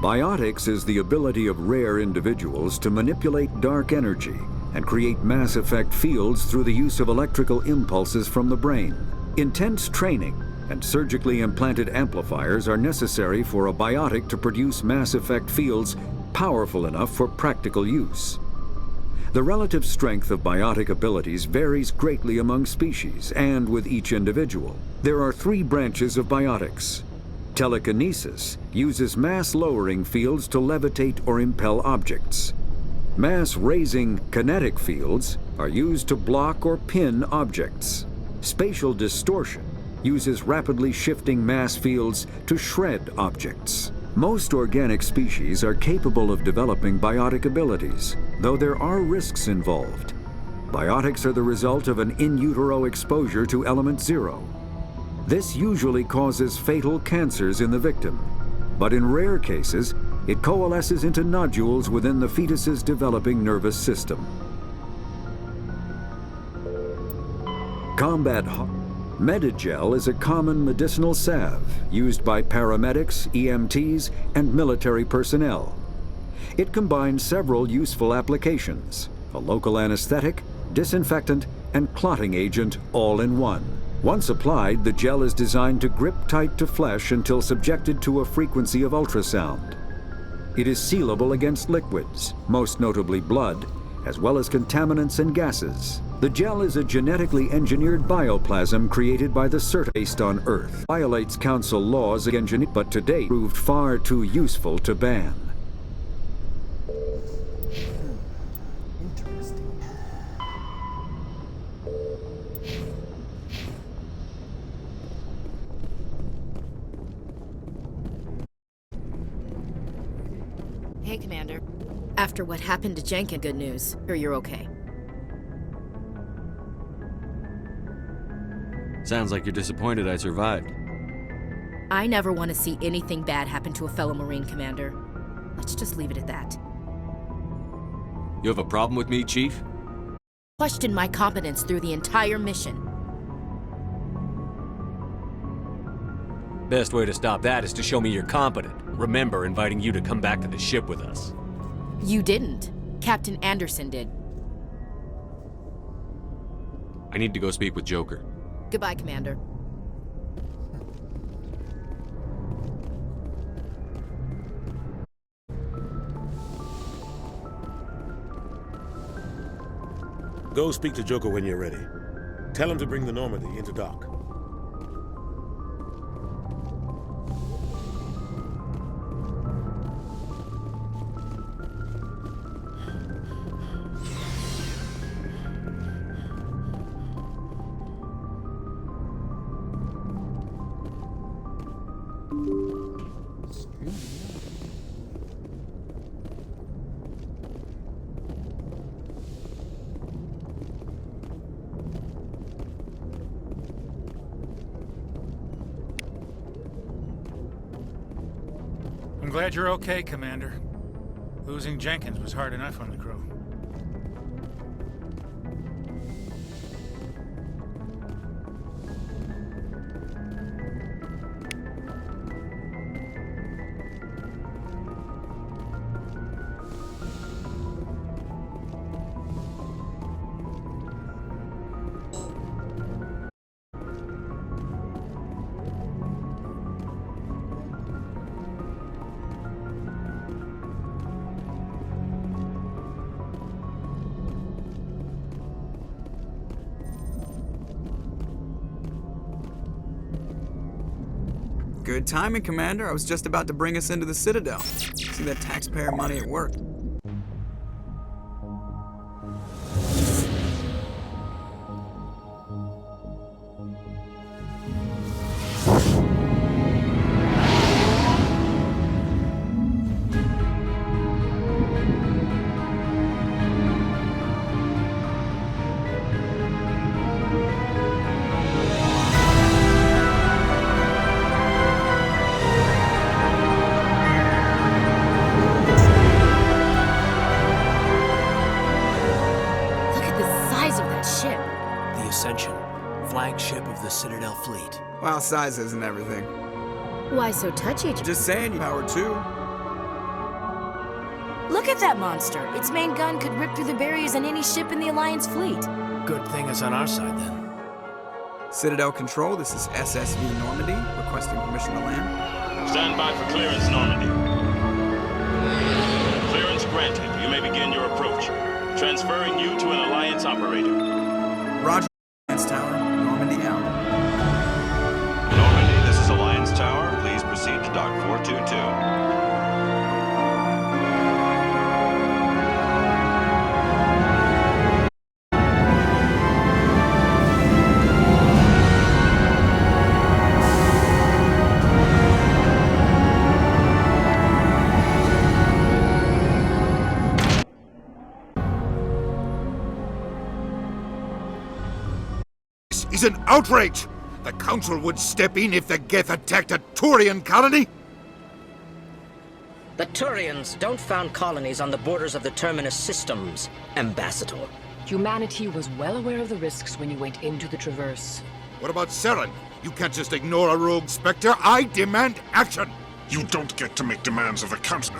Biotics is the ability of rare individuals to manipulate dark energy and create mass effect fields through the use of electrical impulses from the brain. Intense training and surgically implanted amplifiers are necessary for a biotic to produce mass effect fields powerful enough for practical use. The relative strength of biotic abilities varies greatly among species and with each individual. There are 3 branches of biotics. Telekinesis uses mass-lowering fields to levitate or impel objects. Mass-raising kinetic fields are used to block or pin objects. Spatial distortion uses rapidly shifting mass fields to shred objects. Most organic species are capable of developing biotic abilities, though there are risks involved. Biotics are the result of an in utero exposure to element 0. This usually causes fatal cancers in the victim, but in rare cases, it coalesces into nodules within the fetus's developing nervous system. Medigel is a common medicinal salve used by paramedics, EMTs, and military personnel. It combines several useful applications: a local anesthetic, disinfectant, and clotting agent all in one. Once applied, the gel is designed to grip tight to flesh until subjected to a frequency of ultrasound. It is sealable against liquids, most notably blood, as well as contaminants and gases. The gel is a genetically engineered bioplasm created by the Citadel based on Earth. Violates Council laws against engineering, but to date proved far too useful to ban. Interesting. Hey, Commander. After what happened to Jenkins, good news. Or you're okay. Sounds like you're disappointed I survived. I never want to see anything bad happen to a fellow Marine, Commander. Let's just leave it at that. You have a problem with me, Chief? Questioned my competence through the entire mission. Best way to stop that is to show me you're competent. Remember inviting you to come back to the ship with us. You didn't. Captain Anderson did. I need to go speak with Joker. Goodbye, Commander. Go speak to Joker when you're ready. Tell him to bring the Normandy into dock. I'm glad you're okay, Commander. Losing Jenkins was hard enough on the crew. Good timing, Commander. I was just about to bring us into the Citadel. See that taxpayer money at work. Ascension, flagship of the Citadel fleet. Well, size isn't everything. Why so touchy? Just saying, you power too. Look at that monster. Its main gun could rip through the barriers in any ship in the Alliance fleet. Good thing it's on our side, then. Citadel Control, this is SSV Normandy, requesting permission to land. Stand by for clearance, Normandy. Clearance granted. You may begin your approach. Transferring you to an Alliance operator. Roger, Alliance Tower, Normandy out. Normandy, this is Alliance Tower. Please proceed to Dock 422. Is an outrage! The Council would step in if the Geth attacked a Turian colony? The Turians don't found colonies on the borders of the Terminus systems, Ambassador. Humanity was well aware of the risks when you went into the Traverse. What about Saren? You can't just ignore a rogue Spectre. I demand action! You don't get to make demands of the Council.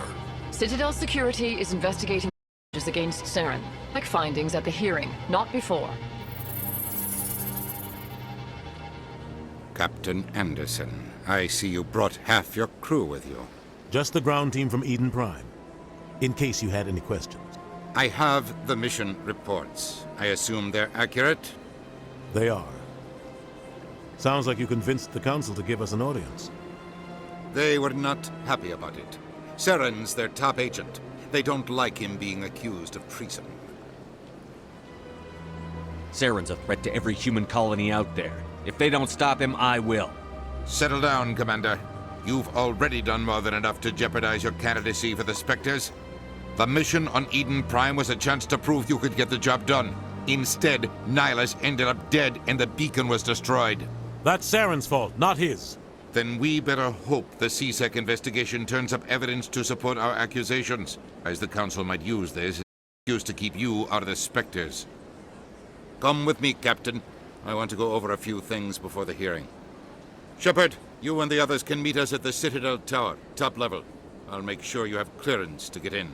Citadel Security is investigating charges against Saren. Like findings at the hearing, not before. Captain Anderson, I see you brought half your crew with you. Just the ground team from Eden Prime, in case you had any questions. I have the mission reports. I assume they're accurate? They are. Sounds like you convinced the Council to give us an audience. They were not happy about it. Saren's their top agent. They don't like him being accused of treason. Saren's a threat to every human colony out there. If they don't stop him, I will. Settle down, Commander. You've already done more than enough to jeopardize your candidacy for the Spectres. The mission on Eden Prime was a chance to prove you could get the job done. Instead, Nihilus ended up dead and the beacon was destroyed. That's Saren's fault, not his. Then we better hope the CSEC investigation turns up evidence to support our accusations, as the Council might use this as an excuse to keep you out of the Spectres. Come with me, Captain. I want to go over a few things before the hearing. Shepard, you and the others can meet us at the Citadel Tower, top level. I'll make sure you have clearance to get in.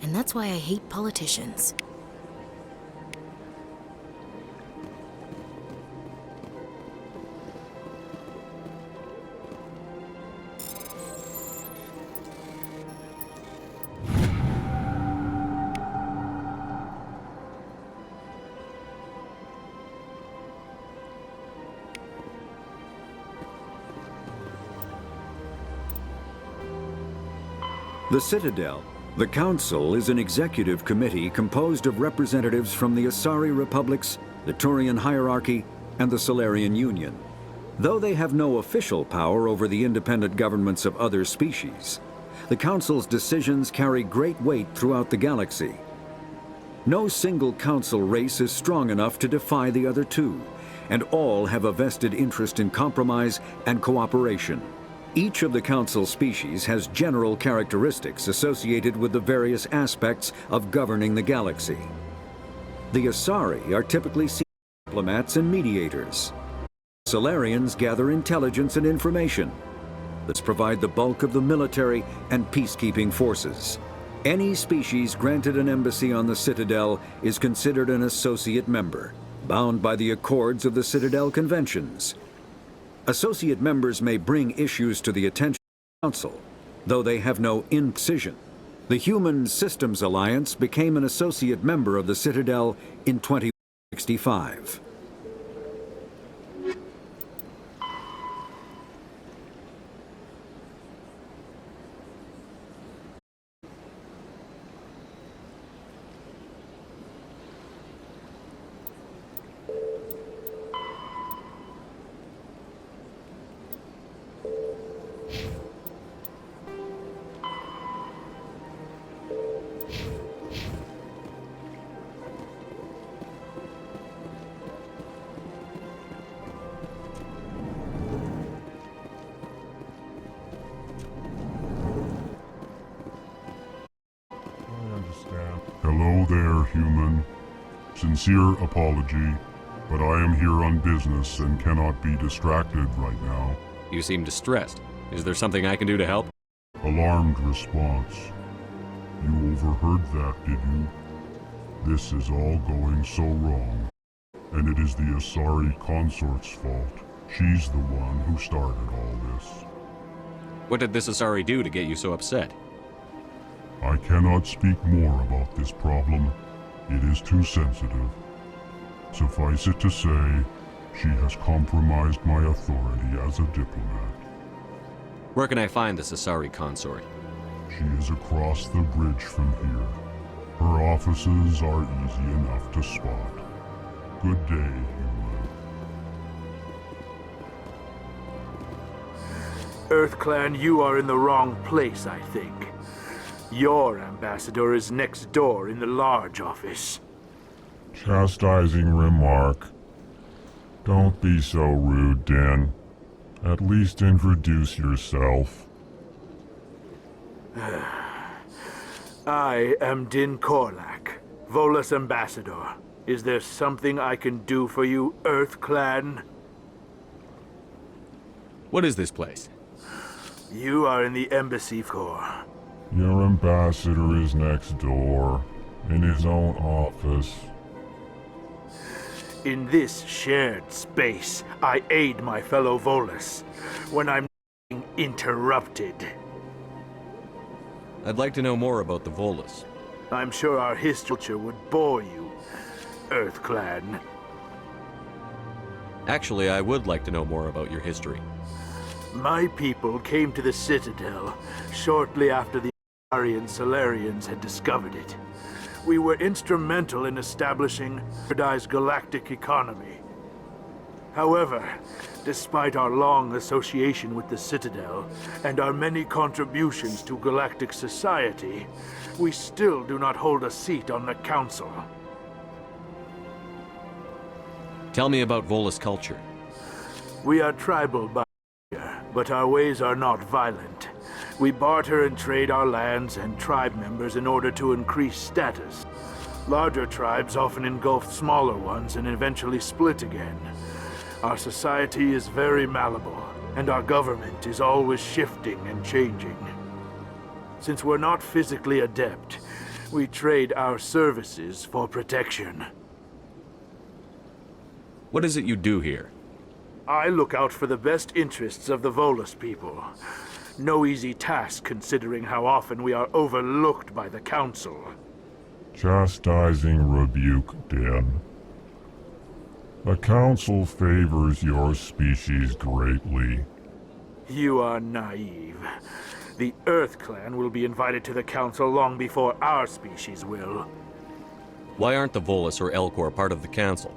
And that's why I hate politicians. The Citadel. The Council is an executive committee composed of representatives from the Asari Republics, the Turian Hierarchy, and the Solarian Union. Though they have no official power over the independent governments of other species, the Council's decisions carry great weight throughout the galaxy. No single Council race is strong enough to defy the other two, and all have a vested interest in compromise and cooperation. Each of the Council species has general characteristics associated with the various aspects of governing the galaxy. The Asari are typically seen as diplomats and mediators. Solarians gather intelligence and information. These provide the bulk of the military and peacekeeping forces. Any species granted an embassy on the Citadel is considered an associate member, bound by the accords of the Citadel Conventions. Associate members may bring issues to the attention of the Council, though they have no incision. The Human Systems Alliance became an associate member of the Citadel in 2065. Hello there, human. Sincere apology. but I am here on business and cannot be distracted right now. You seem distressed. Is there something I can do to help? Alarmed response. You overheard that, did you? This is all going so wrong. And it is the Asari consort's fault. She's the one who started all this. What did this Asari do to get you so upset? I cannot speak more about this problem. It is too sensitive. Suffice it to say, she has compromised my authority as a diplomat. Where can I find this Asari consort? She is across the bridge from here. Her offices are easy enough to spot. Good day, human. EarthClan, you are in the wrong place, I think. Your ambassador is next door in the large office. Chastising remark. Don't be so rude, Din. At least introduce yourself. I am Din Korlak, Volus ambassador. Is there something I can do for you, EarthClan? What is this place? You are in the Embassy Corps. Your ambassador is next door, in his own office. In this shared space, I aid my fellow Volus when I'm interrupted. I'd like to know more about the Volus. I'm sure our history would bore you, EarthClan. Actually, I would like to know more about your history. My people came to the Citadel shortly after the Arian Solarians had discovered it. We were instrumental in establishing Paradise's galactic economy. However, despite our long association with the Citadel and our many contributions to galactic society, we still do not hold a seat on the Council. Tell me about Volus culture. We are tribal by nature, but our ways are not violent. We barter and trade our lands and tribe members in order to increase status. Larger tribes often engulf smaller ones and eventually split again. Our society is very malleable, and our government is always shifting and changing. Since we're not physically adept, we trade our services for protection. What is it you do here? I look out for the best interests of the Volus people. No easy task considering how often we are overlooked by the Council. Chastising rebuke, Din. The Council favors your species greatly. You are naive. The EarthClan will be invited to the Council long before our species will. Why aren't the Volus or Elcor part of the Council?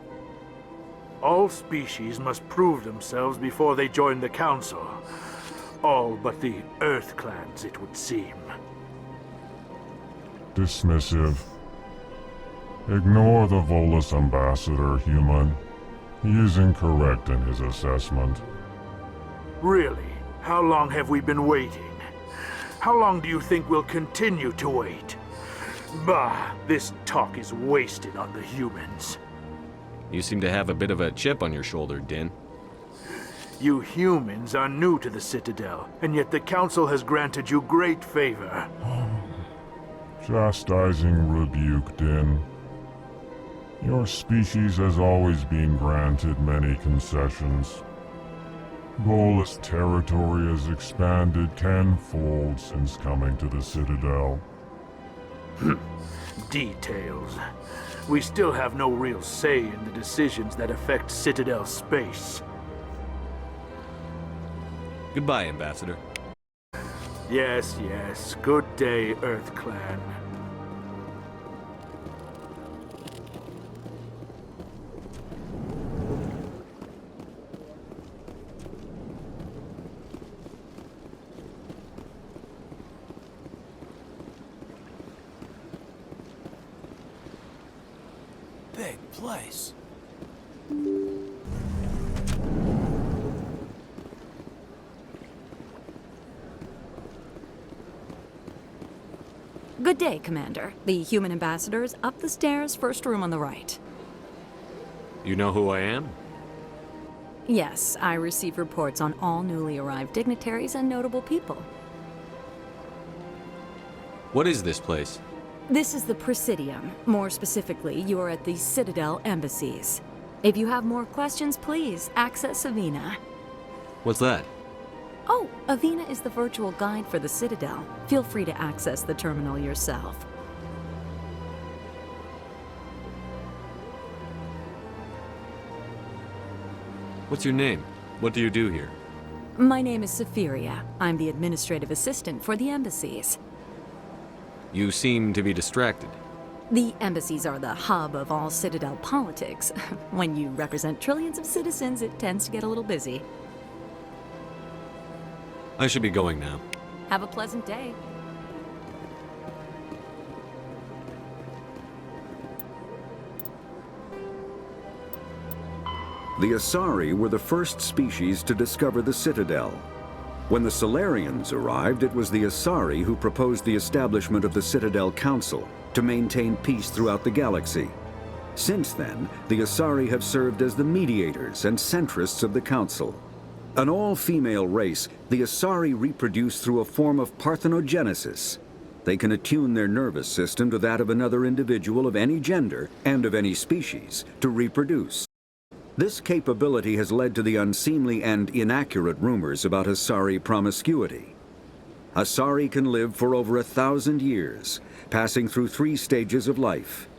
All species must prove themselves before they join the Council. All but the EarthClans, it would seem. Dismissive. Ignore the Volus ambassador, human. He is incorrect in his assessment. Really? How long have we been waiting? How long do you think we'll continue to wait? Bah, this talk is wasted on the humans. You seem to have a bit of a chip on your shoulder, Din. You humans are new to the Citadel, and yet the Council has granted you great favor. Chastising rebuke, Din. Your species has always been granted many concessions. Volus territory has expanded tenfold since coming to the Citadel. Details. We still have no real say in the decisions that affect Citadel space. Goodbye, Ambassador. Yes, yes. Good day, EarthClan. Big place. Good day, Commander. The human ambassador is up the stairs, first room on the right. You know who I am? Yes, I receive reports on all newly arrived dignitaries and notable people. What is this place? This is the Presidium. More specifically, you are at the Citadel embassies. If you have more questions, please access Avina. What's that? Oh, Avina is the virtual guide for the Citadel. Feel free to access the terminal yourself. What's your name? What do you do here? My name is Safiria. I'm the administrative assistant for the embassies. You seem to be distracted. The embassies are the hub of all Citadel politics. When you represent trillions of citizens, it tends to get a little busy. I should be going now. Have a pleasant day. The Asari were the first species to discover the Citadel. When the Solarians arrived, it was the Asari who proposed the establishment of the Citadel Council to maintain peace throughout the galaxy. Since then, the Asari have served as the mediators and centrists of the Council. An all-female race, the Asari reproduce through a form of parthenogenesis. They can attune their nervous system to that of another individual of any gender and of any species to reproduce. This capability has led to the unseemly and inaccurate rumors about Asari promiscuity. Asari can live for over 1,000 years, passing through 3 stages of life.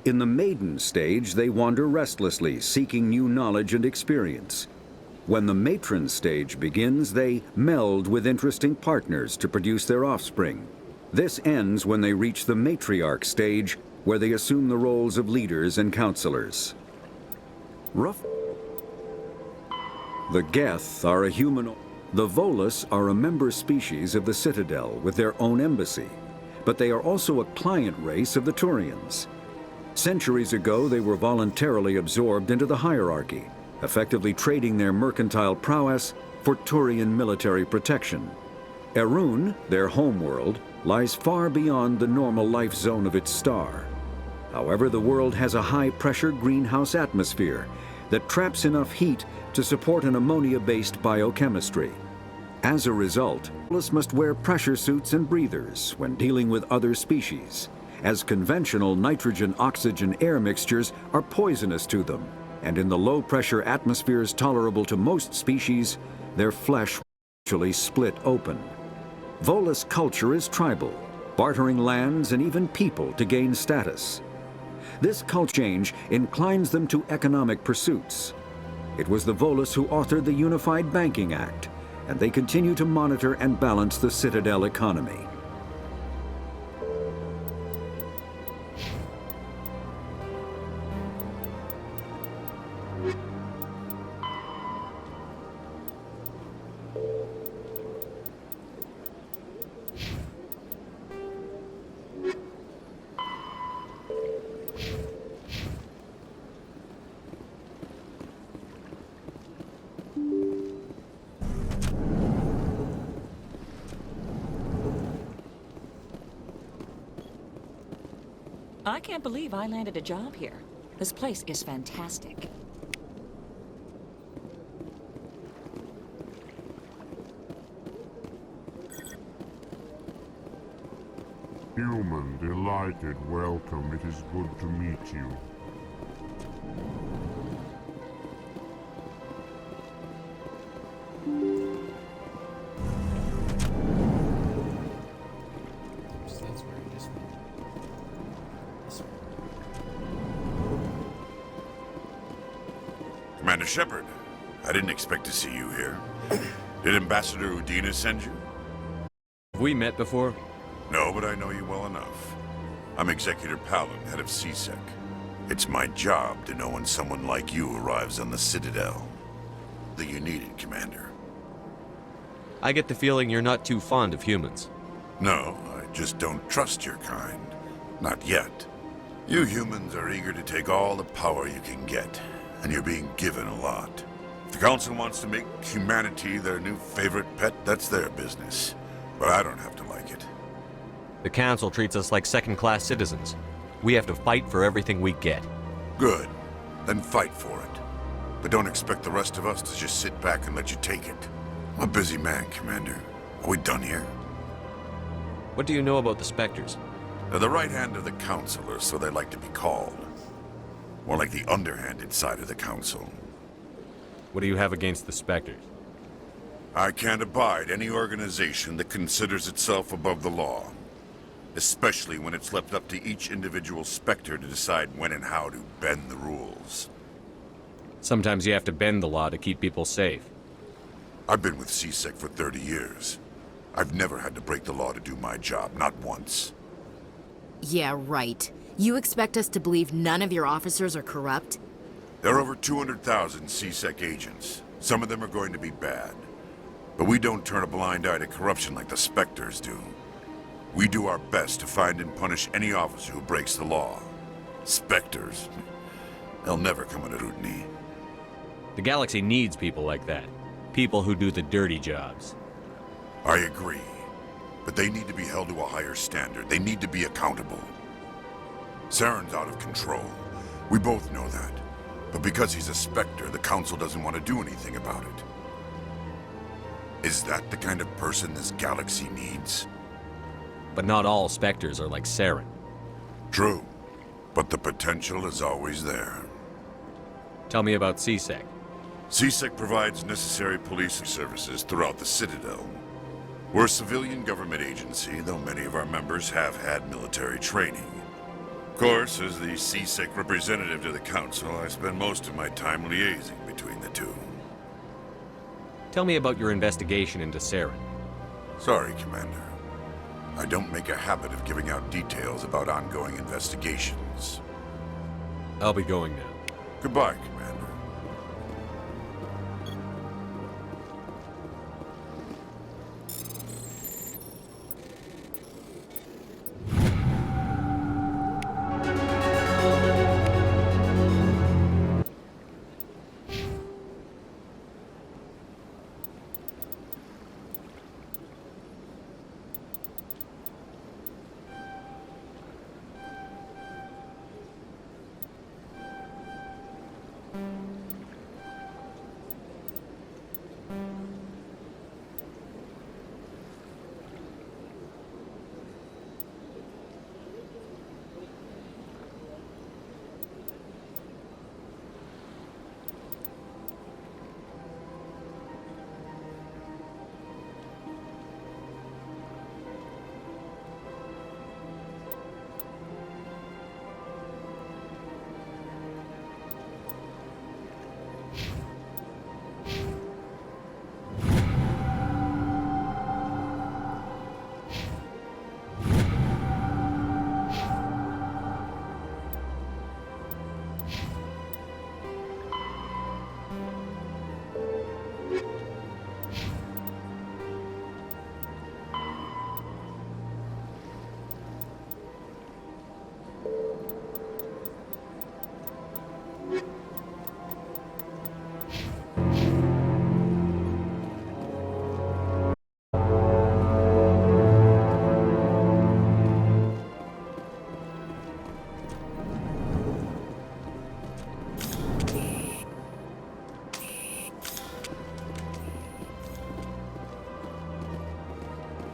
In the maiden stage, they wander restlessly, seeking new knowledge and experience. When the matron stage begins, they meld with interesting partners to produce their offspring. This ends when they reach the matriarch stage, where they assume the roles of leaders and counselors. The Geth are a human. The Volus are a member species of the Citadel with their own embassy, but they are also a client race of the Turians. Centuries ago, they were voluntarily absorbed into the hierarchy, effectively trading their mercantile prowess for Turian military protection. Erun, their homeworld, lies far beyond the normal life zone of its star. However, the world has a high-pressure greenhouse atmosphere that traps enough heat to support an ammonia-based biochemistry. As a result, Volus must wear pressure suits and breathers when dealing with other species, as conventional nitrogen-oxygen air mixtures are poisonous to them, and in the low-pressure atmospheres tolerable to most species, their flesh will eventually split open. Volus culture is tribal, bartering lands and even people to gain status. This culture change inclines them to economic pursuits. It was the Volus who authored the Unified Banking Act, and they continue to monitor and balance the Citadel economy. I can't believe I landed a job here. This place is fantastic. Human, delighted, welcome. It is good to meet you. Commander Shepard, I didn't expect to see you here. Did Ambassador Udina send you? Have we met before? No, but I know you well enough. I'm Executor Palin, head of CSEC. It's my job to know when someone like you arrives on the Citadel. That you needed, Commander. I get the feeling you're not too fond of humans. No, I just don't trust your kind. Not yet. You humans are eager to take all the power you can get, and you're being given a lot. If the Council wants to make humanity their new favorite pet, that's their business. But I don't have to like it. The Council treats us like second-class citizens. We have to fight for everything we get. Good. then fight for it. But don't expect the rest of us to just sit back and let you take it. I'm a busy man, Commander. Are we done here? What do you know about the Spectres? They're the right hand of the Council, or so they like to be called. More like the underhanded side of the Council. What do you have against the Spectres? I can't abide any organization that considers itself above the law. Especially when it's left up to each individual Spectre to decide when and how to bend the rules. Sometimes you have to bend the law to keep people safe. I've been with CSEC for 30 years. I've never had to break the law to do my job, not once. Yeah, right. You expect us to believe none of your officers are corrupt? There are over 200,000 CSEC agents. Some of them are going to be bad. But we don't turn a blind eye to corruption like the Spectres do. We do our best to find and punish any officer who breaks the law. Spectres. They'll never come under scrutiny. The galaxy needs people like that. People who do the dirty jobs. I agree. But they need to be held to a higher standard. They need to be accountable. Saren's out of control. We both know that. But because he's a Spectre, the Council doesn't want to do anything about it. Is that the kind of person this galaxy needs? But not all Spectres are like Saren. True. But the potential is always there. Tell me about CSEC. CSEC provides necessary policing services throughout the Citadel. We're a civilian government agency, though many of our members have had military training. Of course, as the CSEC representative to the Council, I spend most of my time liaising between the two. Tell me about your investigation into Saren. Sorry, Commander. I don't make a habit of giving out details about ongoing investigations. I'll be going now. Goodbye, Commander.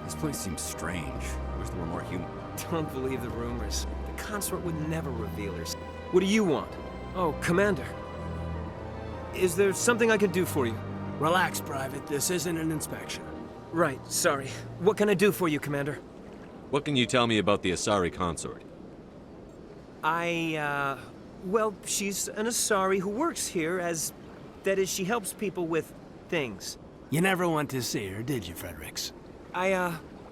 This place seems strange. I wish there were more human. Don't believe the rumors. The consort would never reveal herself. What do you want? Oh, Commander. Is there something I can do for you? Relax, Private. This isn't an inspection. Right, sorry. What can I do for you, Commander? What can you tell me about the Asari consort? Well, she's an Asari who works here as... That is, she helps people with things. You never went to see her, did you, Fredericks?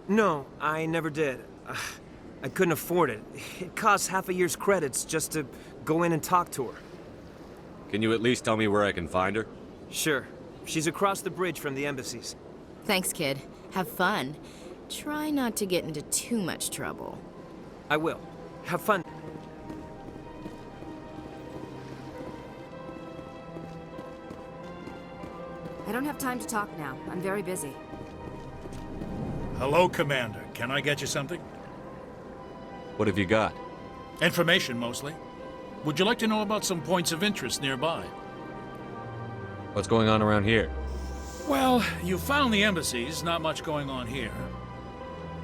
No, I never did. I couldn't afford it. It costs half a year's credits just to go in and talk to her. Can you at least tell me where I can find her? Sure. She's across the bridge from the embassies. Thanks, kid. Have fun. Try not to get into too much trouble. I will. Have fun. I don't have time to talk now. I'm very busy. Hello, Commander. Can I get you something? What have you got? Information, mostly. Would you like to know about some points of interest nearby? What's going on around here? Well, you found the embassies, not much going on here.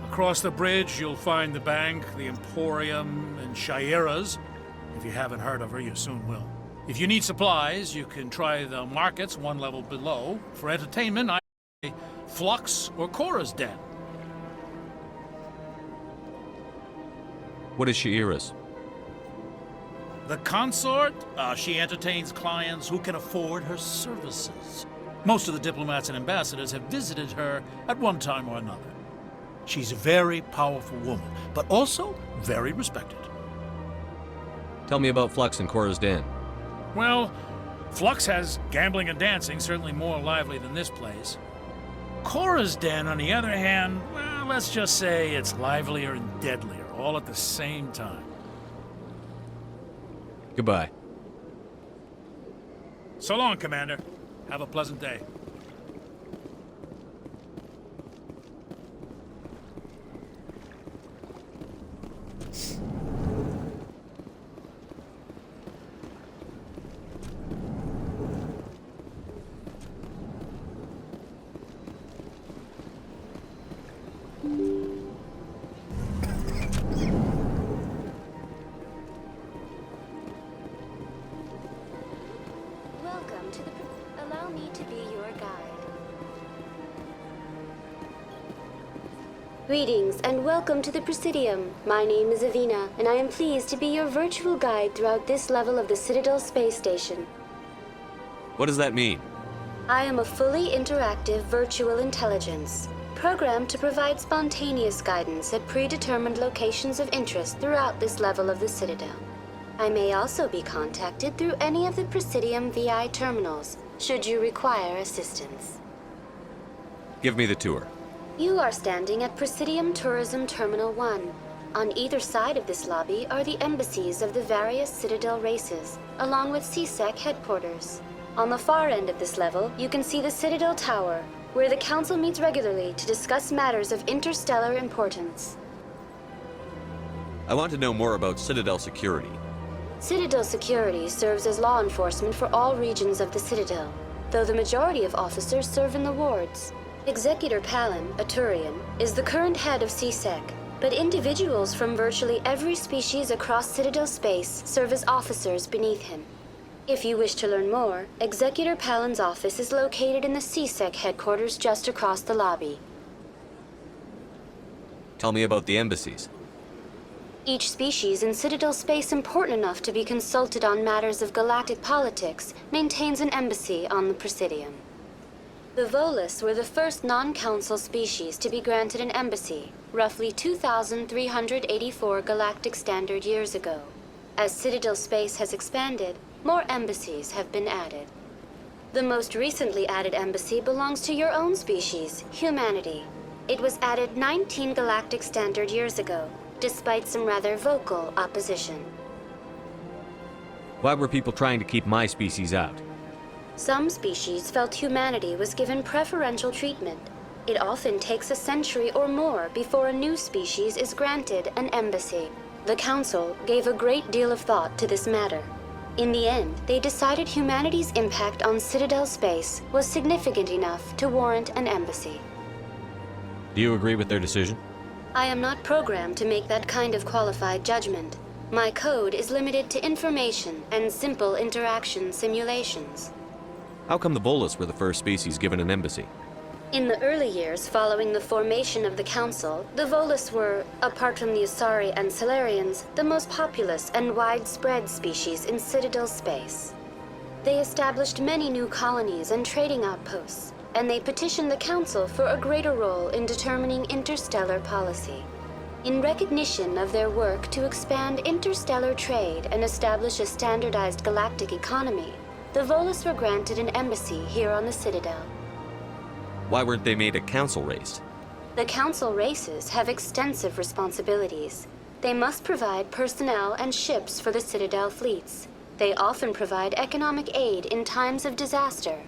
Across the bridge, you'll find the bank, the Emporium, and Shaira's. If you haven't heard of her, you soon will. If you need supplies, you can try the markets one level below. For entertainment, I say Flux or Cora's Den. What is Shaira's? The consort, she entertains clients who can afford her services. Most of the diplomats and ambassadors have visited her at one time or another. She's a very powerful woman, but also very respected. Tell me about Flux and Cora's Den. Well, Flux has gambling and dancing, certainly more lively than this place. Cora's Den, on the other hand, well, let's just say it's livelier and deadlier, all at the same time. Goodbye. So long, Commander. Have a pleasant day. Welcome to the... Allow me to be your guide. Greetings and welcome to the Presidium. My name is Avina, and I am pleased to be your virtual guide throughout this level of the Citadel space station. What does that mean? I am a fully interactive virtual intelligence, programmed to provide spontaneous guidance at predetermined locations of interest throughout this level of the Citadel. I may also be contacted through any of the Presidium VI terminals, should you require assistance. Give me the tour. You are standing at Presidium Tourism Terminal 1. On either side of this lobby are the embassies of the various Citadel races, along with CSEC headquarters. On the far end of this level, you can see the Citadel Tower, where the Council meets regularly to discuss matters of interstellar importance. I want to know more about Citadel security. Citadel security serves as law enforcement for all regions of the Citadel, though the majority of officers serve in the wards. Executor Palin, a Turian, is the current head of CSEC, but individuals from virtually every species across Citadel space serve as officers beneath him. If you wish to learn more, Executor Palin's office is located in the CSEC headquarters just across the lobby. Tell me about the embassies. Each species in Citadel space important enough to be consulted on matters of galactic politics maintains an embassy on the Presidium. The Volus were the first non-council species to be granted an embassy, roughly 2,384 galactic standard years ago. As Citadel space has expanded, more embassies have been added. The most recently added embassy belongs to your own species, humanity. It was added 19 galactic standard years ago, despite some rather vocal opposition. Why were people trying to keep my species out? Some species felt humanity was given preferential treatment. It often takes a century or more before a new species is granted an embassy. The Council gave a great deal of thought to this matter. In the end, they decided humanity's impact on Citadel space was significant enough to warrant an embassy. Do you agree with their decision? I am not programmed to make that kind of qualified judgment. My code is limited to information and simple interaction simulations. How come the Volus were the first species given an embassy? In the early years following the formation of the Council, the Volus were, apart from the Asari and Solarians, the most populous and widespread species in Citadel space. They established many new colonies and trading outposts, and they petitioned the Council for a greater role in determining interstellar policy. In recognition of their work to expand interstellar trade and establish a standardized galactic economy, the Volus were granted an embassy here on the Citadel. Why weren't they made a council race? The Council races have extensive responsibilities. They must provide personnel and ships for the Citadel fleets. They often provide economic aid in times of disaster.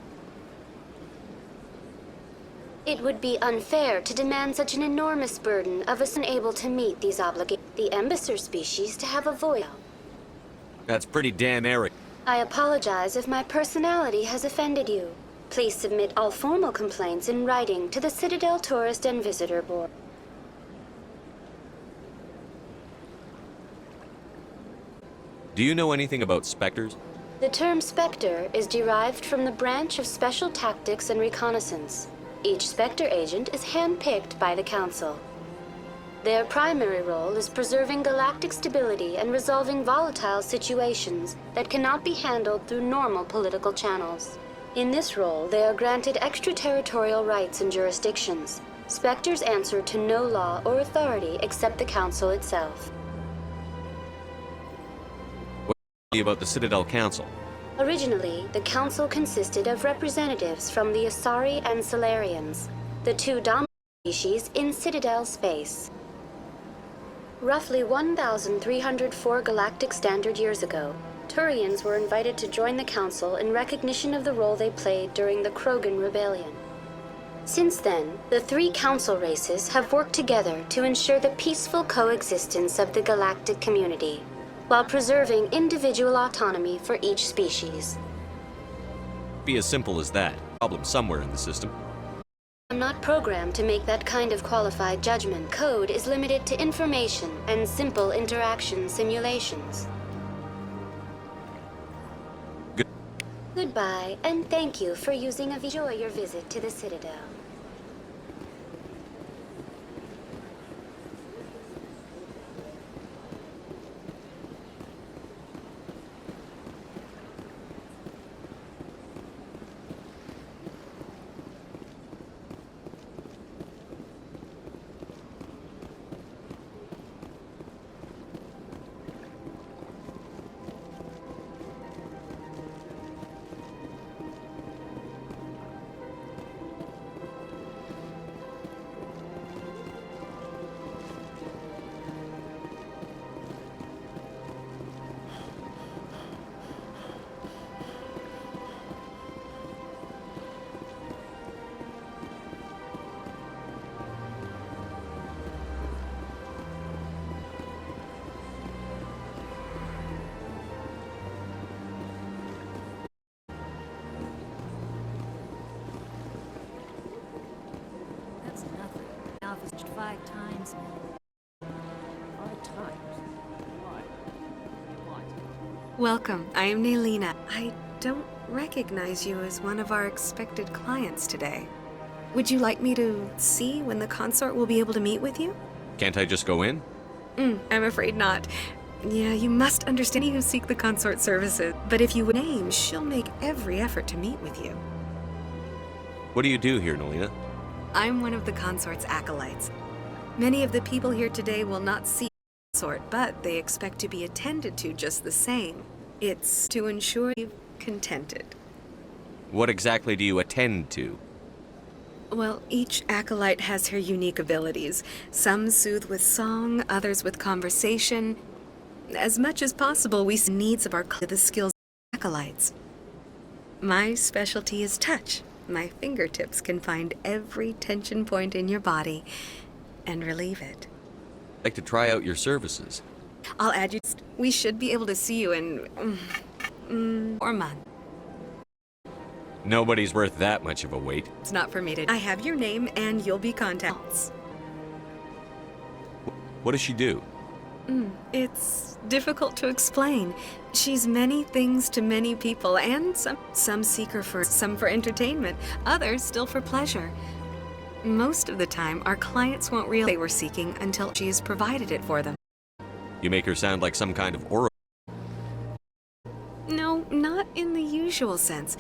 It would be unfair to demand such an enormous burden of us unable to meet these obligations. The Embasser species to have a voice. That's pretty damn arrogant. I apologize if my personality has offended you. Please submit all formal complaints in writing to the Citadel Tourist and Visitor Board. Do you know anything about specters? The term Spectre is derived from the branch of Special Tactics and Reconnaissance. Each Spectre agent is handpicked by the Council. Their primary role is preserving galactic stability and resolving volatile situations that cannot be handled through normal political channels. In this role, they are granted extraterritorial rights and jurisdictions. Spectres answer to no law or authority except the Council itself. What do you about the Citadel Council? Originally, the Council consisted of representatives from the Asari and Solarians, the two dominant species in Citadel space. Roughly 1,304 galactic standard years ago, Turians were invited to join the Council in recognition of the role they played during the Krogan Rebellion. Since then, the three Council races have worked together to ensure the peaceful coexistence of the galactic community, while preserving individual autonomy for each species. Be as simple as that. Problem somewhere in the system. I'm not programmed to make that kind of qualified judgment. Code is limited to information and simple interaction simulations. Goodbye, and thank you for using Enjoy your visit to the Citadel. That's nothing. Alpha's 5 times. 5 times? Why? What? Welcome. I am Naylina. I don't recognize you as one of our expected clients today. Would you like me to see when the consort will be able to meet with you? Can't I just go in? I'm afraid not. Yeah, you must understand you seek the consort services. But if you would name, she'll make every effort to meet with you. What do you do here, Nalina? I'm one of the consort's acolytes. Many of the people here today will not see the consort, but they expect to be attended to just the same. It's to ensure you're contented. What exactly do you attend to? Well, each acolyte has her unique abilities. Some soothe with song, others with conversation. As much as possible, we see needs of the skills of acolytes. My specialty is touch. My fingertips can find every tension point in your body and relieve it. I'd like to try out your services. I'll add you. We should be able to see you in 4 months. Nobody's worth that much of a wait. It's not for me to. I have your name and you'll be contacted. What does she do? It's difficult to explain. She's many things to many people, and some seek her for entertainment, others still for pleasure. Most of the time, our clients won't realize they were seeking until she has provided it for them. You make her sound like some kind of oracle. No, not in the usual sense.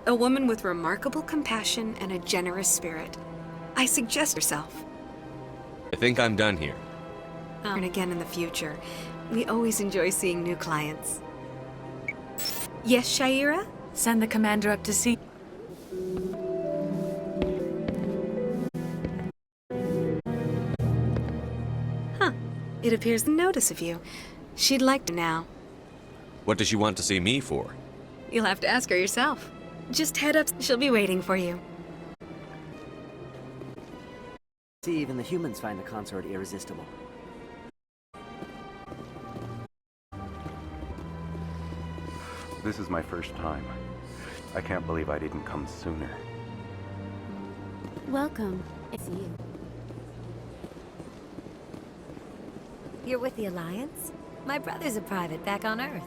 A woman with remarkable compassion and a generous spirit. I suggest yourself. I think I'm done here. And again in the future. We always enjoy seeing new clients. Yes, Shaira? Send the commander up to see. Huh. It appears to notice of you. She'd like to now. What does she want to see me for? You'll have to ask her yourself. Just head up. She'll be waiting for you. See, even the humans find the consort irresistible. This is my first time. I can't believe I didn't come sooner. Welcome. It's you. You're with the Alliance? My brother's a private back on Earth.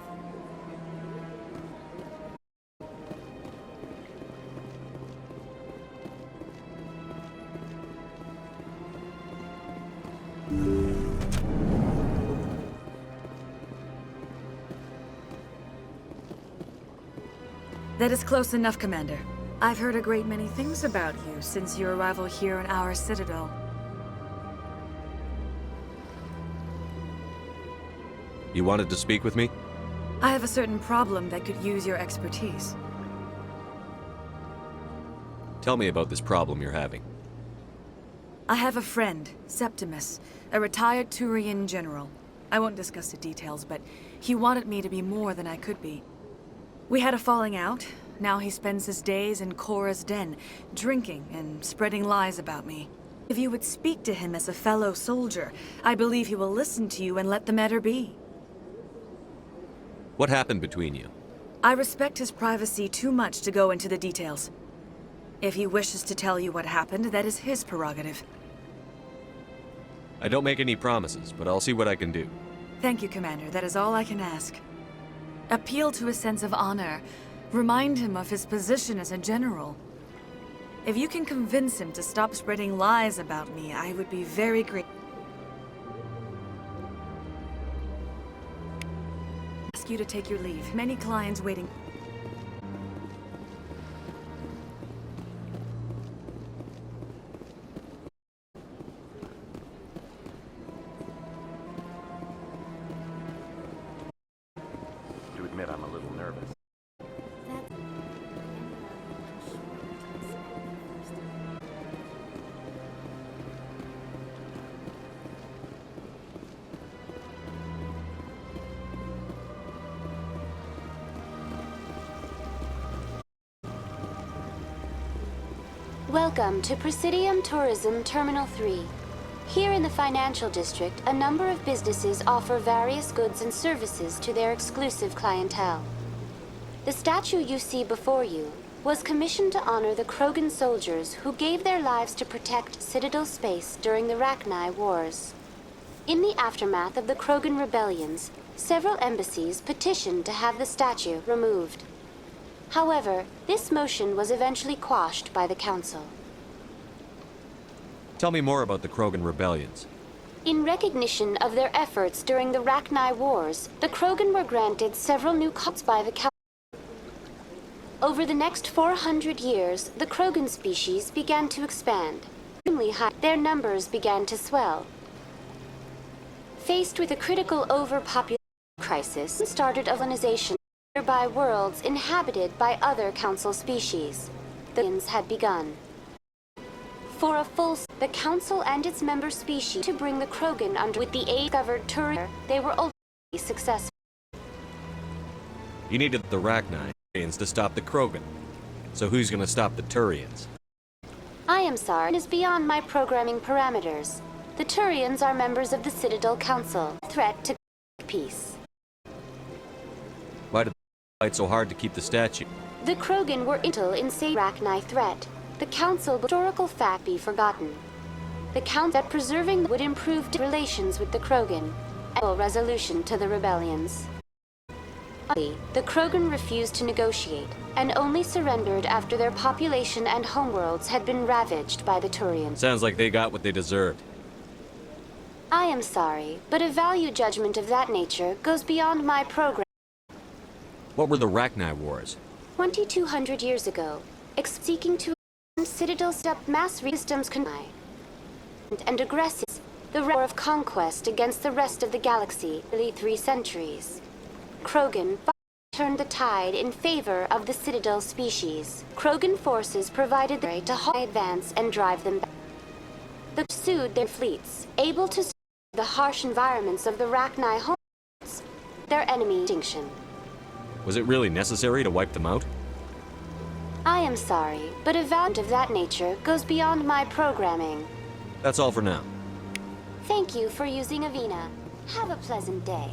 That is close enough, Commander. I've heard a great many things about you since your arrival here in our Citadel. You wanted to speak with me? I have a certain problem that could use your expertise. Tell me about this problem you're having. I have a friend, Septimus, a retired Turian general. I won't discuss the details, but he wanted me to be more than I could be. We had a falling out. Now he spends his days in Korra's den, drinking and spreading lies about me. If you would speak to him as a fellow soldier, I believe he will listen to you and let the matter be. What happened between you? I respect his privacy too much to go into the details. If he wishes to tell you what happened, that is his prerogative. I don't make any promises, but I'll see what I can do. Thank you, Commander. That is all I can ask. Appeal to his sense of honor. Remind him of his position as a general. If you can convince him to stop spreading lies about me, I would be very grateful. Ask you to take your leave. Many clients waiting. To admit I'm a little nervous. Welcome to Presidium Tourism Terminal 3. Here in the financial district, a number of businesses offer various goods and services to their exclusive clientele. The statue you see before you was commissioned to honor the Krogan soldiers who gave their lives to protect Citadel space during the Rachni Wars. In the aftermath of the Krogan rebellions, several embassies petitioned to have the statue removed. However, this motion was eventually quashed by the Council. Tell me more about the Krogan rebellions. In recognition of their efforts during the Rachni Wars, the Krogan were granted several new cults by the Council. Over the next 400 years, the Krogan species began to expand. Their numbers began to swell. Faced with a critical overpopulation crisis, started colonization of nearby worlds inhabited by other Council species. The Aliens had begun. For a the Council and its member species to bring the Krogan under with the aid of Turian, they were ultimately successful. You needed the Rachni to stop the Krogan. So who's gonna stop the Turians? I am sorry, it is beyond my programming parameters. The Turians are members of the Citadel Council, threat to peace. Why did they fight so hard to keep the statue? The Krogan were intel in Rachni threat. The Council historical fact be forgotten. The Council that preserving would improve relations with the Krogan and resolution to the rebellions. The Krogan refused to negotiate and only surrendered after their population and homeworlds had been ravaged by the Turians. Sounds like they got what they deserved. I am sorry, but a value judgment of that nature goes beyond my program. What were the Rachni Wars? 2,200 years ago, seeking to Citadel stepped mass systems and aggressive, the war of conquest against the rest of the galaxy, nearly 3 centuries. Krogan turned the tide in favor of the Citadel species. Krogan forces provided the way to halt advance and drive them back. They pursued their fleets, able to survive the harsh environments of the Rachni homeworlds, their enemy extinction. Was it really necessary to wipe them out? I am sorry, but a value of that nature goes beyond my programming. That's all for now. Thank you for using Avina. Have a pleasant day.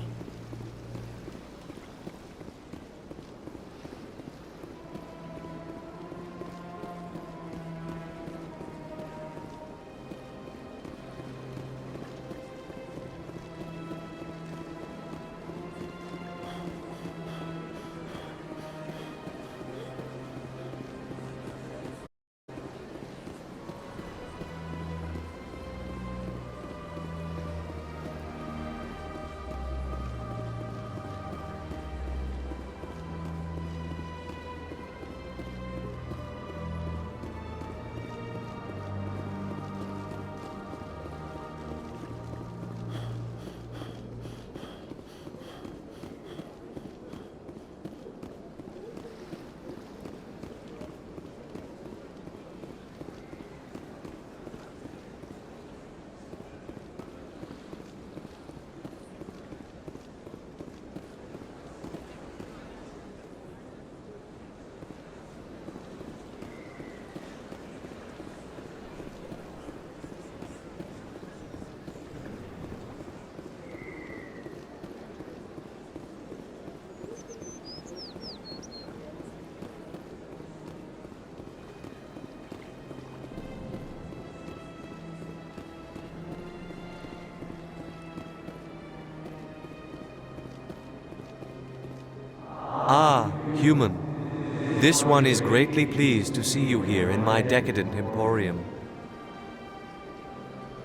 Human, this one is greatly pleased to see you here in my decadent emporium.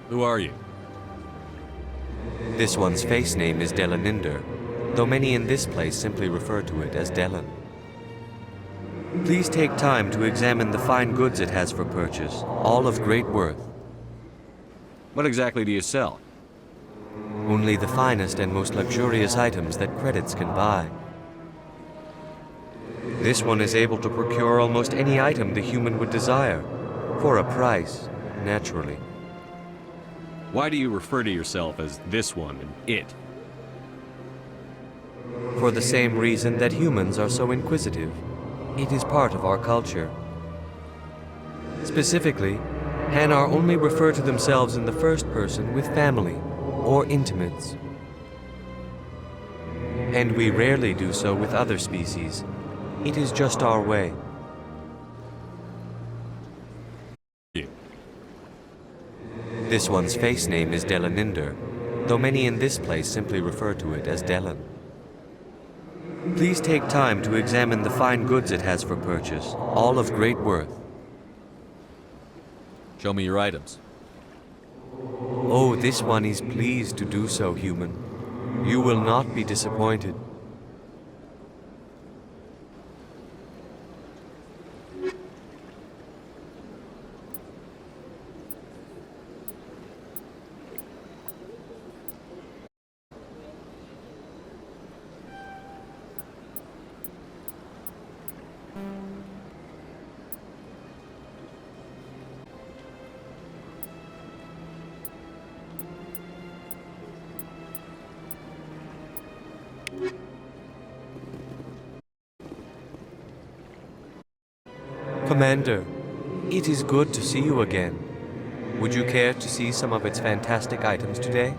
Who are you? This one's face name is Delaninder, though many in this place simply refer to it as Delan. Please take time to examine the fine goods it has for purchase, all of great worth. What exactly do you sell? Only the finest and most luxurious items that credits can buy. This one is able to procure almost any item the human would desire, for a price, naturally. Why do you refer to yourself as this one and it? For the same reason that humans are so inquisitive. It is part of our culture. Specifically, Hanar only refer to themselves in the first person with family or intimates. And we rarely do so with other species. It is just our way. This one's face name is Delaninder, though many in this place simply refer to it as Delan. Please take time to examine the fine goods it has for purchase, all of great worth. Show me your items. Oh, this one is pleased to do so, human. You will not be disappointed. Commander, it is good to see you again. Would you care to see some of its fantastic items today?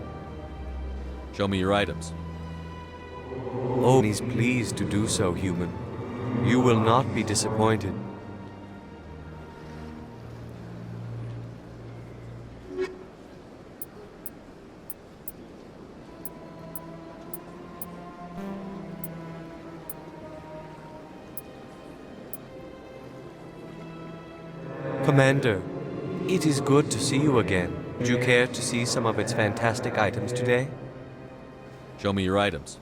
Show me your items. Oh, he's pleased to do so, human. You will not be disappointed. Commander, it is good to see you again. Would you care to see some of its fantastic items today? Show me your items.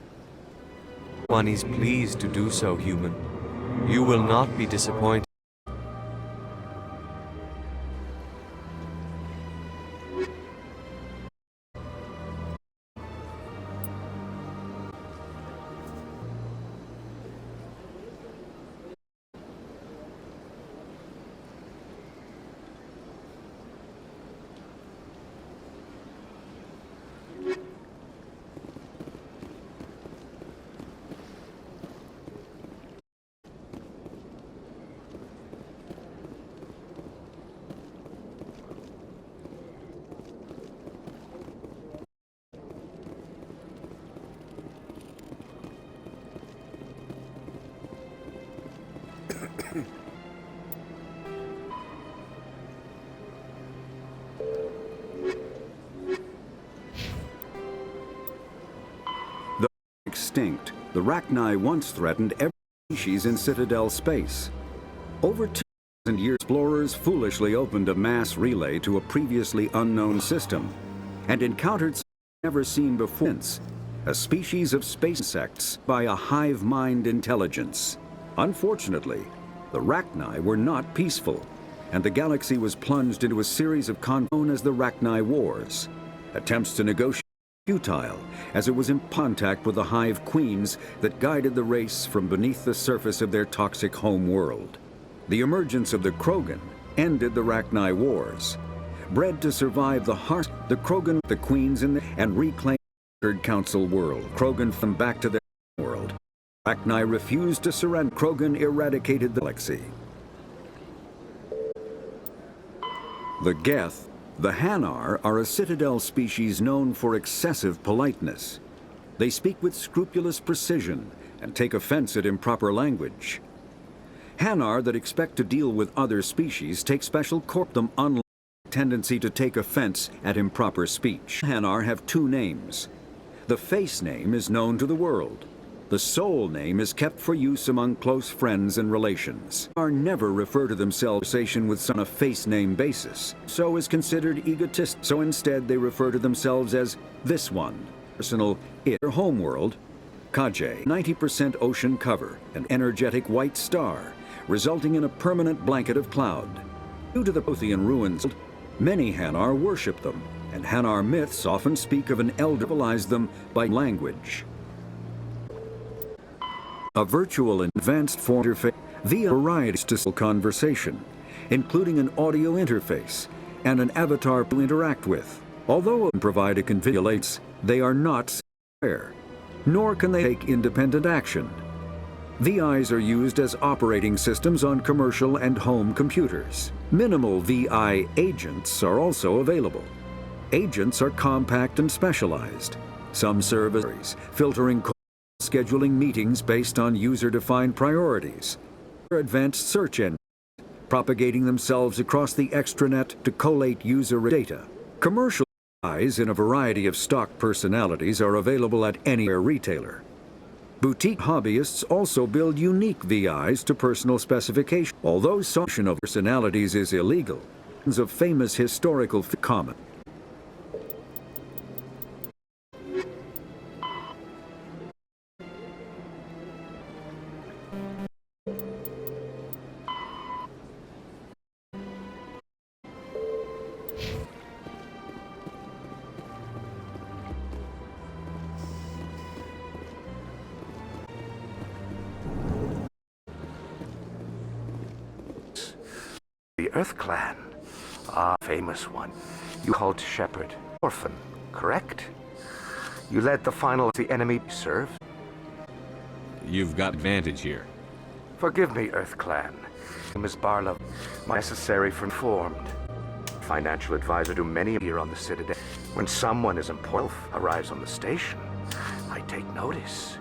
One is pleased to do so, human. You will not be disappointed. Extinct, the Rachni once threatened every species in Citadel space. Over 2,000 years, explorers foolishly opened a mass relay to a previously unknown system and encountered something never seen before, a species of space insects by a hive mind intelligence. Unfortunately, the Rachni were not peaceful, and the galaxy was plunged into a series of conflicts known as the Rachni Wars. Attempts to negotiate futile, as it was in contact with the hive queens that guided the race from beneath the surface of their toxic home world. The emergence of the Krogan ended the Rachni Wars. Bred to survive the harsh, the Krogan, the queens and reclaimed the Citadel Council world. Krogan from back to their world. Rachni refused to surrender. Krogan eradicated the galaxy. The Geth, the Hanar, are a Citadel species known for excessive politeness. They speak with scrupulous precision and take offense at improper language. Hanar that expect to deal with other species take special them unlike tendency to take offense at improper speech. Hanar have two names. The face name is known to the world. The soul name is kept for use among close friends and relations. Are never refer to themselves with on a face name basis. So is considered egotistic. So instead they refer to themselves as this one. Personal it or homeworld. Kaje, 90% ocean cover, an energetic white star, resulting in a permanent blanket of cloud. Due to the Prothean ruins, many Hanar worship them, and Hanar myths often speak of an elder civilized them by language. A virtual and advanced form interface via variety to conversation, including an audio interface and an avatar to interact with. Although provide a configurates, they are not aware, nor can they take independent action. VIs are used as operating systems on commercial and home computers. Minimal VI agents are also available. Agents are compact and specialized. Some serve as filtering, scheduling meetings based on user-defined priorities. Advanced search engines, propagating themselves across the extranet to collate user data. Commercial VIs in a variety of stock personalities are available at any retailer. Boutique hobbyists also build unique VIs to personal specification. Although selection of personalities is illegal, of famous historical common. The Earth Clan. Ah, famous one. You called Shepherd. Orphan, correct? You led the final of the enemy served? You've got advantage here. Forgive me, Earth Clan. Ms. Barlow, necessary for informed. Financial advisor to many here on the Citadel. When someone as important arrives on the station, I take notice.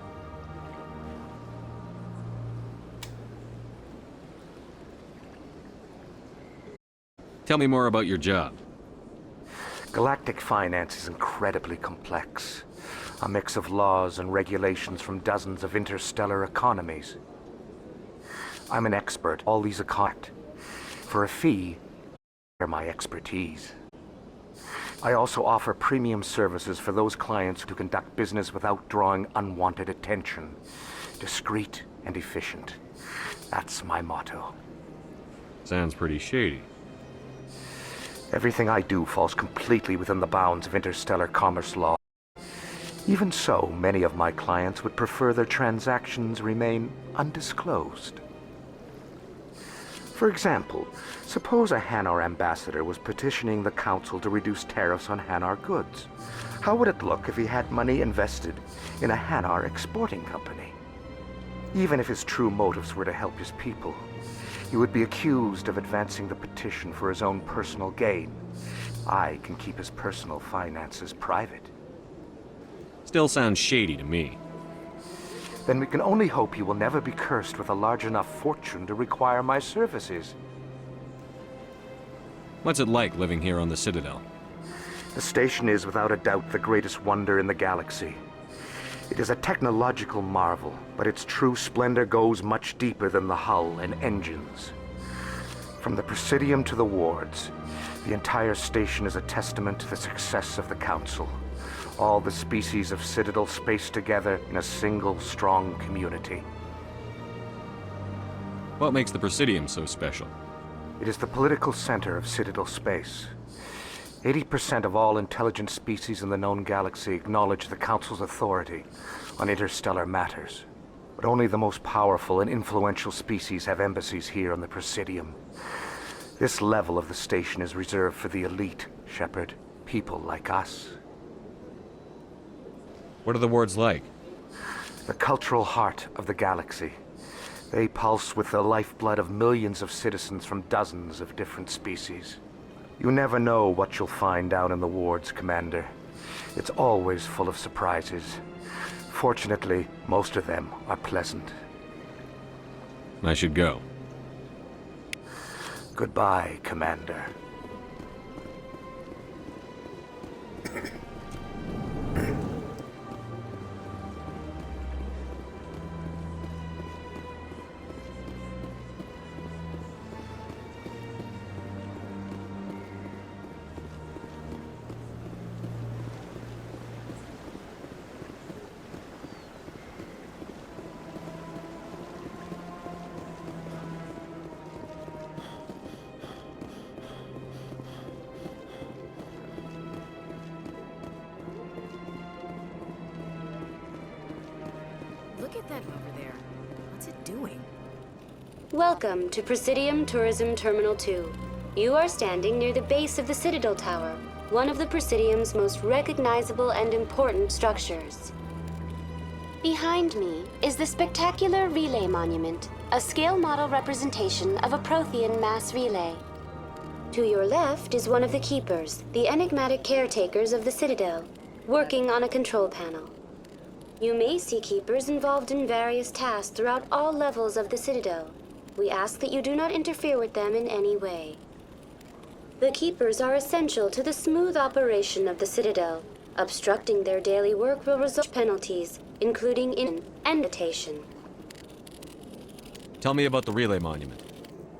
Tell me more about your job. Galactic finance is incredibly complex. A mix of laws and regulations from dozens of interstellar economies. I'm an expert. All these economies. For a fee, share my expertise. I also offer premium services for those clients who conduct business without drawing unwanted attention. Discreet and efficient. That's my motto. Sounds pretty shady. Everything I do falls completely within the bounds of interstellar commerce law. Even so, many of my clients would prefer their transactions remain undisclosed. For example, suppose a Hanar ambassador was petitioning the Council to reduce tariffs on Hanar goods. How would it look if he had money invested in a Hanar exporting company? Even if his true motives were to help his people, he would be accused of advancing the petition for his own personal gain. I can keep his personal finances private. Still sounds shady to me. Then we can only hope he will never be cursed with a large enough fortune to require my services. What's it like living here on the Citadel? The station is without a doubt the greatest wonder in the galaxy. It is a technological marvel, but its true splendor goes much deeper than the hull and engines. From the Presidium to the wards, the entire station is a testament to the success of the Council. All the species of Citadel spaced together in a single, strong community. What makes the Presidium so special? It is the political center of Citadel space. 80% of all intelligent species in the known galaxy acknowledge the Council's authority on interstellar matters. But only the most powerful and influential species have embassies here on the Presidium. This level of the station is reserved for the elite, Shepherd. People like us. What are the wards like? The cultural heart of the galaxy. They pulse with the lifeblood of millions of citizens from dozens of different species. You never know what you'll find down in the wards, Commander. It's always full of surprises. Fortunately, most of them are pleasant. I should go. Goodbye, Commander. that over there? What's it doing? Welcome to Presidium Tourism Terminal 2. You are standing near the base of the Citadel Tower, one of the Presidium's most recognizable and important structures. Behind me is the spectacular Relay Monument, a scale model representation of a Prothean mass relay. To your left is one of the Keepers, the enigmatic caretakers of the Citadel, working on a control panel. You may see Keepers involved in various tasks throughout all levels of the Citadel. We ask that you do not interfere with them in any way. The Keepers are essential to the smooth operation of the Citadel. Obstructing their daily work will result in penalties, including invitation. Tell me about the Relay Monument.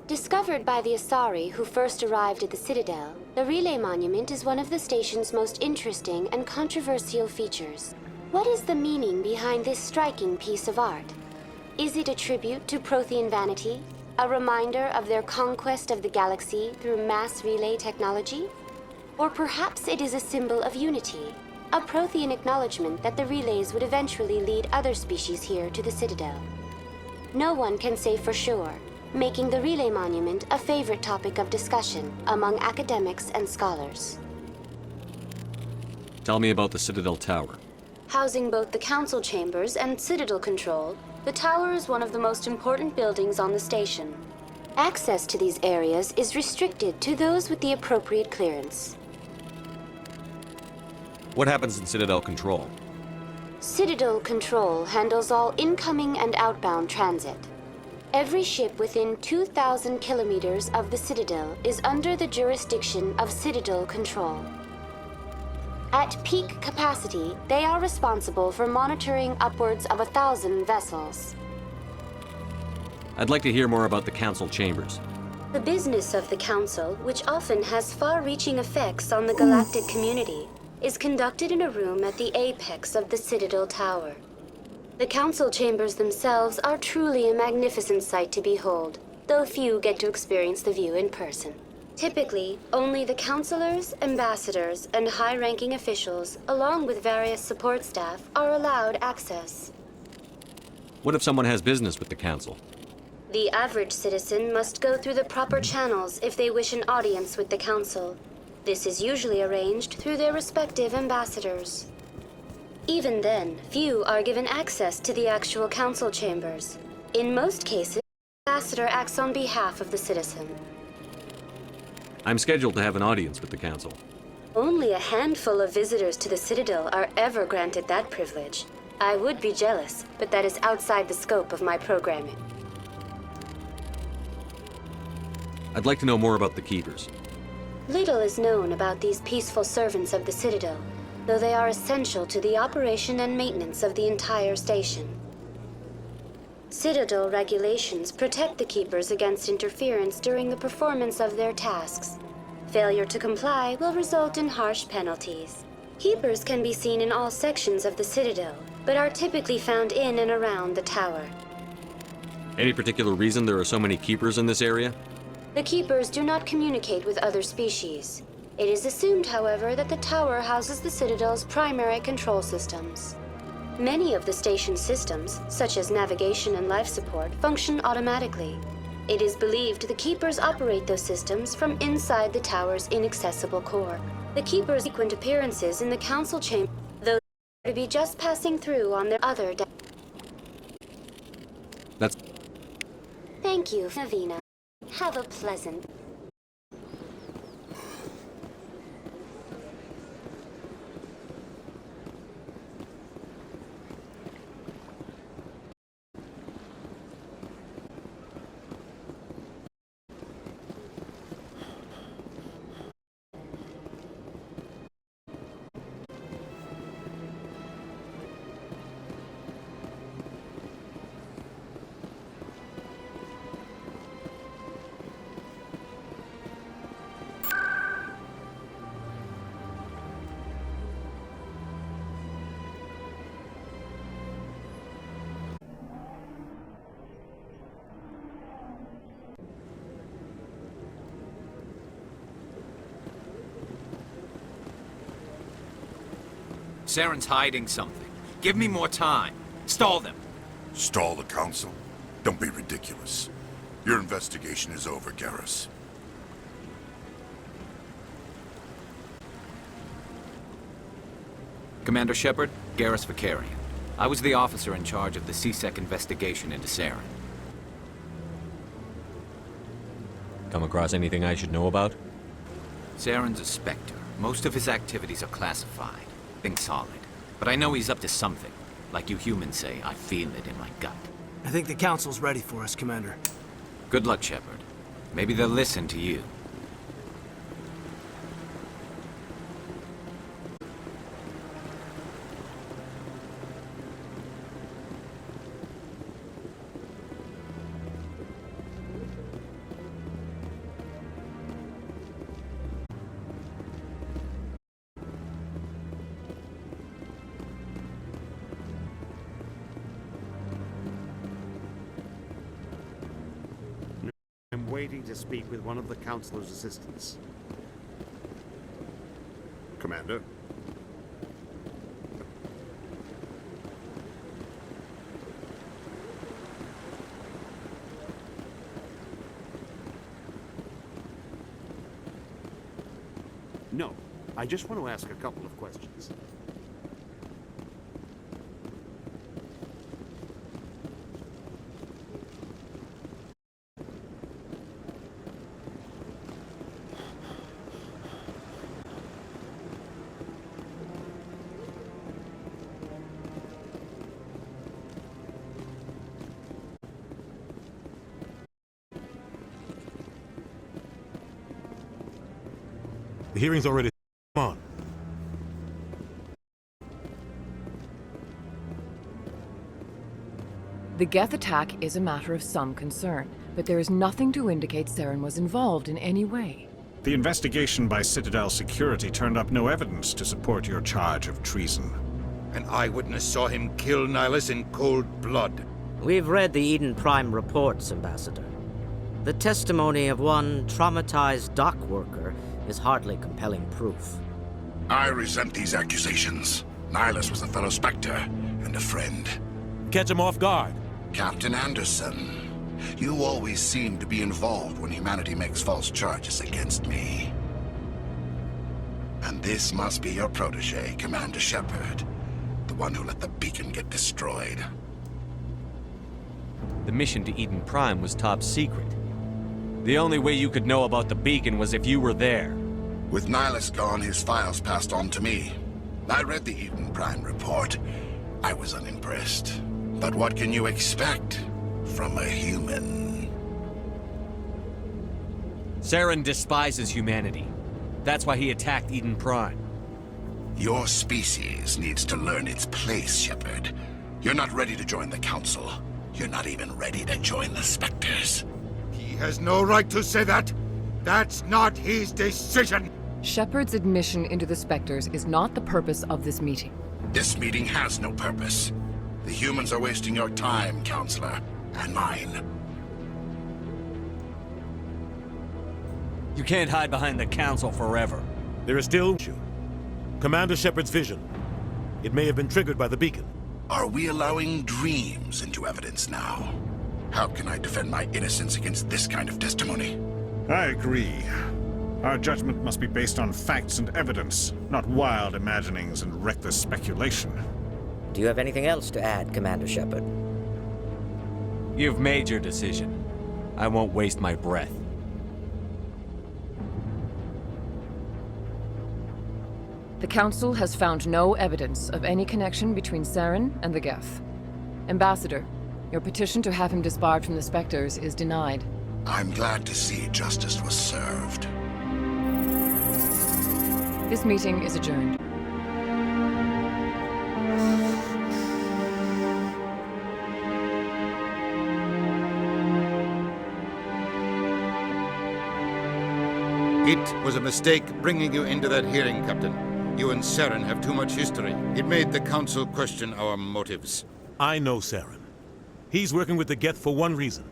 Discovered by the Asari who first arrived at the Citadel, the Relay Monument is one of the station's most interesting and controversial features. What is the meaning behind this striking piece of art? Is it a tribute to Prothean vanity? A reminder of their conquest of the galaxy through mass relay technology? Or perhaps it is a symbol of unity, a Prothean acknowledgement that the relays would eventually lead other species here to the Citadel. No one can say for sure, making the Relay Monument a favorite topic of discussion among academics and scholars. Tell me about the Citadel Tower. Housing both the Council Chambers and Citadel Control, the tower is one of the most important buildings on the station. Access to these areas is restricted to those with the appropriate clearance. What happens in Citadel Control? Citadel Control handles all incoming and outbound transit. Every ship within 2,000 kilometers of the Citadel is under the jurisdiction of Citadel Control. At peak capacity, they are responsible for monitoring upwards of 1,000 vessels. I'd like to hear more about the Council Chambers. The business of the Council, which often has far-reaching effects on the galactic community, is conducted in a room at the apex of the Citadel Tower. The Council Chambers themselves are truly a magnificent sight to behold, though few get to experience the view in person. Typically, only the councilors, ambassadors, and high-ranking officials, along with various support staff, are allowed access. What if someone has business with the Council? The average citizen must go through the proper channels if they wish an audience with the Council. This is usually arranged through their respective ambassadors. Even then, few are given access to the actual Council Chambers. In most cases, the ambassador acts on behalf of the citizen. I'm scheduled to have an audience with the Council. Only a handful of visitors to the Citadel are ever granted that privilege. I would be jealous, but that is outside the scope of my programming. I'd like to know more about the Keepers. Little is known about these peaceful servants of the Citadel, though they are essential to the operation and maintenance of the entire station. Citadel regulations protect the Keepers against interference during the performance of their tasks. Failure to comply will result in harsh penalties. Keepers can be seen in all sections of the Citadel, but are typically found in and around the tower. Any particular reason there are so many Keepers in this area? The Keepers do not communicate with other species. It is assumed, however, that the tower houses the Citadel's primary control systems. Many of the station's systems, such as navigation and life support, function automatically. It is believed the Keepers operate those systems from inside the tower's inaccessible core. The Keepers' frequent appearances in the Council Chamber, though they appear to be just passing through on their other That's... Thank you, Navina. Have a pleasant... Saren's hiding something. Give me more time. Stall them. Stall the Council? Don't be ridiculous. Your investigation is over, Garrus. Commander Shepard, Garrus Vicarian. I was the officer in charge of the CSEC investigation into Saren. Come across anything I should know about? Saren's a Spectre. Most of his activities are classified. Think solid. But I know he's up to something. Like you humans say, I feel it in my gut. I think the Council's ready for us, Commander. Good luck, Shepard. Maybe they'll listen to you. I'm waiting to speak with one of the Councilor's assistants. Commander? No, I just want to ask a couple of questions. The hearing's already on. The Geth attack is a matter of some concern, but there is nothing to indicate Saren was involved in any way. The investigation by Citadel Security turned up no evidence to support your charge of treason. An eyewitness saw him kill Nihilus in cold blood. We've read the Eden Prime reports, Ambassador. The testimony of one traumatized dock worker is hardly compelling proof. I resent these accusations. Nihilus was a fellow Spectre and a friend. Catch him off guard. Captain Anderson, you always seem to be involved when humanity makes false charges against me. And this must be your protege, Commander Shepard, the one who let the beacon get destroyed. The mission to Eden Prime was top secret. The only way you could know about the beacon was if you were there. With Nihilus gone, his files passed on to me. I read the Eden Prime report. I was unimpressed. But what can you expect from a human? Saren despises humanity. That's why he attacked Eden Prime. Your species needs to learn its place, Shepard. You're not ready to join the Council. You're not even ready to join the Spectres. He has no right to say that. That's not his decision. Shepard's admission into the Spectres is not the purpose of this meeting. This meeting has no purpose. The humans are wasting your time, Counselor, and mine. You can't hide behind the Council forever. There is still Commander Shepard's vision. It may have been triggered by the beacon. Are we allowing dreams into evidence now? How can I defend my innocence against this kind of testimony? I agree. Our judgment must be based on facts and evidence, not wild imaginings and reckless speculation. Do you have anything else to add, Commander Shepard? You've made your decision. I won't waste my breath. The Council has found no evidence of any connection between Saren and the Geth. Ambassador, your petition to have him disbarred from the Spectres is denied. I'm glad to see justice was served. This meeting is adjourned. It was a mistake bringing you into that hearing, Captain. You and Saren have too much history. It made the Council question our motives. I know Saren. He's working with the Geth for one reason.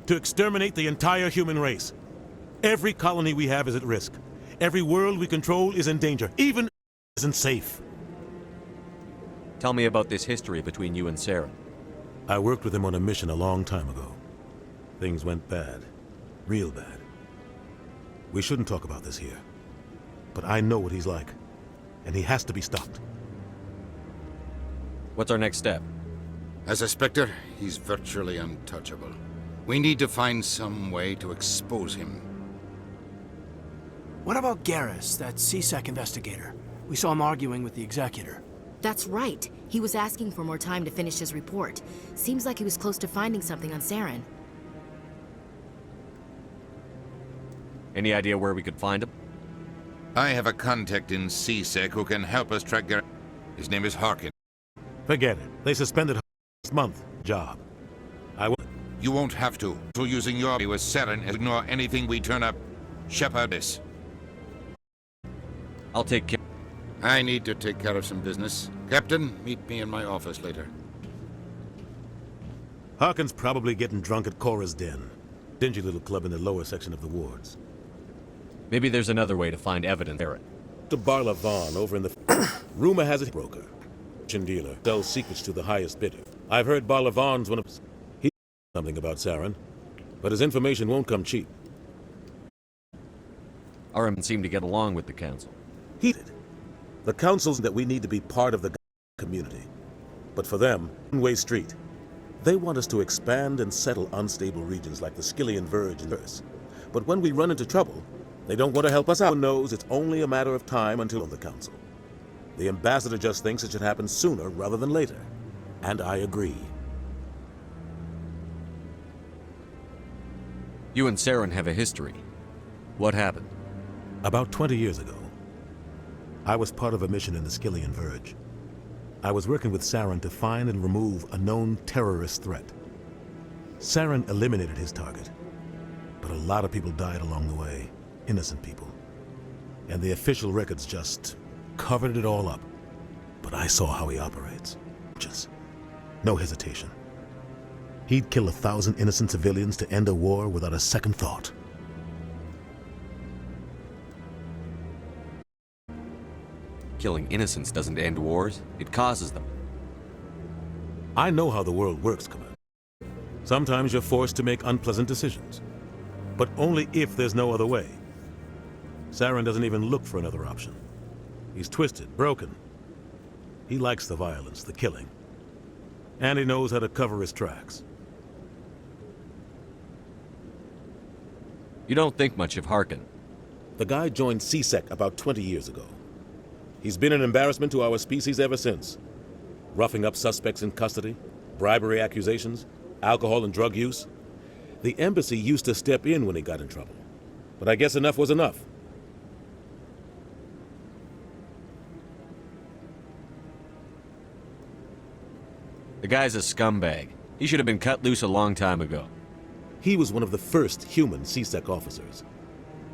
To exterminate the entire human race. Every colony we have is at risk. Every world we control is in danger. Even isn't safe. Tell me about this history between you and Saren. I worked with him on a mission a long time ago. Things went bad. Real bad. We shouldn't talk about this here. But I know what he's like. And he has to be stopped. What's our next step? As a Spectre, he's virtually untouchable. We need to find some way to expose him. What about Garrus, that CSEC investigator? We saw him arguing with the Executor. That's right. He was asking for more time to finish his report. Seems like he was close to finding something on Saren. Any idea where we could find him? I have a contact in CSEC who can help us track Garrus. His name is Harkin. Forget it. They suspended last month. Job. You won't have to. So using your with Saren and ignore anything we turn up. Shepherd this. I'll take care. I need to take care of some business. Captain, meet me in my office later. Harkin's probably getting drunk at Cora's Den. Dingy little club in the lower section of the wards. Maybe there's another way to find evidence. To Barla Vaughn over in the... Rumor has it broker. Dealer sells secrets to the highest bidder. I've heard Barla Vaughn's one of... He something about Saren, but his information won't come cheap. Aram seemed to get along with the Council. He did. The Council's that we need to be part of the community. But for them, one-way street. They want us to expand and settle unstable regions like the Skillian Verge and Earth. But when we run into trouble, they don't want to help us out. Knows it's only a matter of time until on the Council. The ambassador just thinks it should happen sooner rather than later. And I agree. You and Saren have a history. What happened? About 20 years ago, I was part of a mission in the Skillian Verge. I was working with Saren to find and remove a known terrorist threat. Saren eliminated his target, but a lot of people died along the way, innocent people. And the official records just covered it all up. But I saw how he operates. Just no hesitation. He'd kill 1,000 innocent civilians to end a war without a second thought. Killing innocents doesn't end wars, it causes them. I know how the world works, Commander. Sometimes you're forced to make unpleasant decisions, but only if there's no other way. Saren doesn't even look for another option. He's twisted, broken. He likes the violence, the killing. And he knows how to cover his tracks. You don't think much of Harkin. The guy joined CSEC about 20 years ago. He's been an embarrassment to our species ever since. Roughing up suspects in custody, bribery accusations, alcohol and drug use. The embassy used to step in when he got in trouble. But I guess enough was enough. The guy's a scumbag. He should have been cut loose a long time ago. He was one of the first human CSEC officers.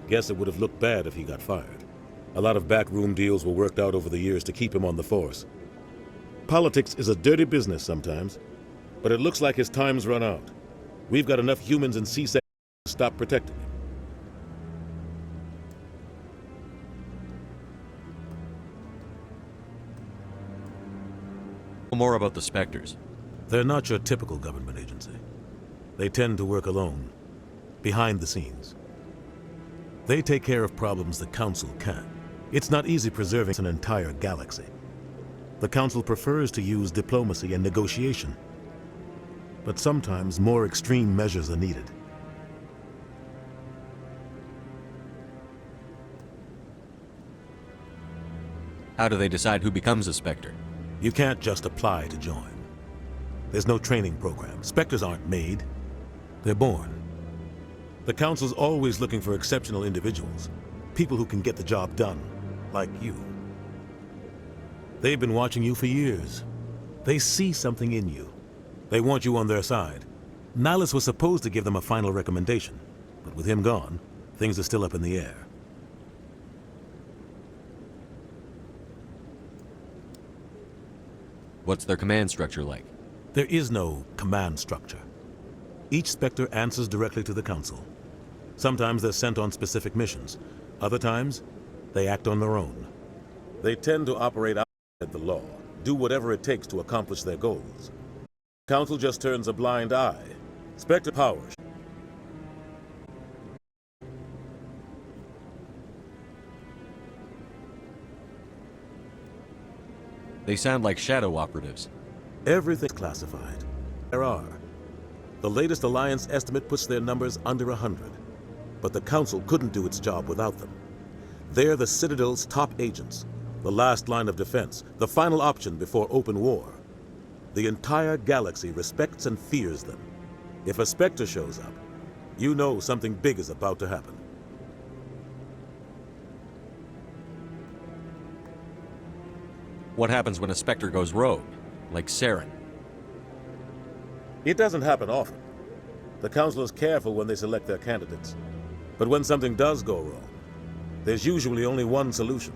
Guess it would have looked bad if he got fired. A lot of backroom deals were worked out over the years to keep him on the force. Politics is a dirty business sometimes, but it looks like his time's run out. We've got enough humans in CSEC to stop protecting him. More about the Spectres. They're not your typical government agency. They tend to work alone, behind the scenes. They take care of problems the Council can't. It's not easy preserving an entire galaxy. The Council prefers to use diplomacy and negotiation. But sometimes more extreme measures are needed. How do they decide who becomes a Spectre? You can't just apply to join. There's no training program. Spectres aren't made. They're born. The Council's always looking for exceptional individuals. People who can get the job done, like you. They've been watching you for years. They see something in you. They want you on their side. Nihilus was supposed to give them a final recommendation, but with him gone, things are still up in the air. What's their command structure like? There is no command structure. Each Spectre answers directly to the Council. Sometimes they're sent on specific missions. Other times, they act on their own. They tend to operate outside the law, do whatever it takes to accomplish their goals. Council just turns a blind eye. Spectre powers. They sound like shadow operatives. Everything's classified. There are. The latest Alliance estimate puts their numbers under 100. But the Council couldn't do its job without them. They're the Citadel's top agents, the last line of defense, the final option before open war. The entire galaxy respects and fears them. If a Spectre shows up, you know something big is about to happen. What happens when a Spectre goes rogue, like Saren? It doesn't happen often. The Council is careful when they select their candidates. But when something does go wrong, there's usually only one solution.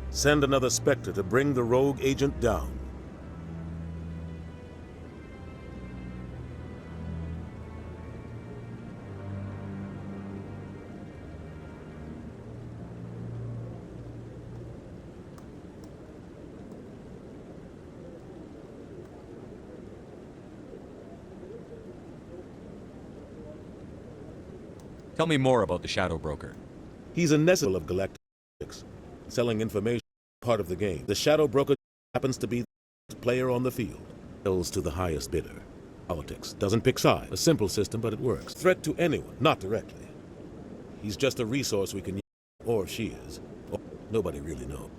Send another Spectre to bring the rogue agent down. Tell me more about the Shadow Broker. He's a nestle of galactics, selling information part of the game. The Shadow Broker happens to be the player on the field. Sells to the highest bidder. Politics doesn't pick sides. A simple system, but it works. Threat to anyone, not directly. He's just a resource we can use, or she is. Or nobody really knows.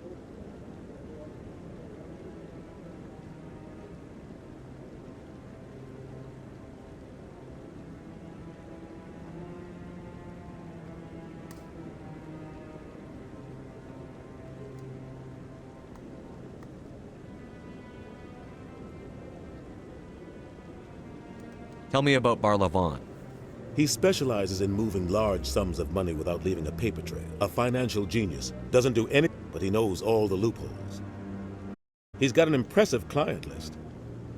Tell me about Barlavon. He specializes in moving large sums of money without leaving a paper trail. A financial genius. Doesn't do anything, but he knows all the loopholes. He's got an impressive client list.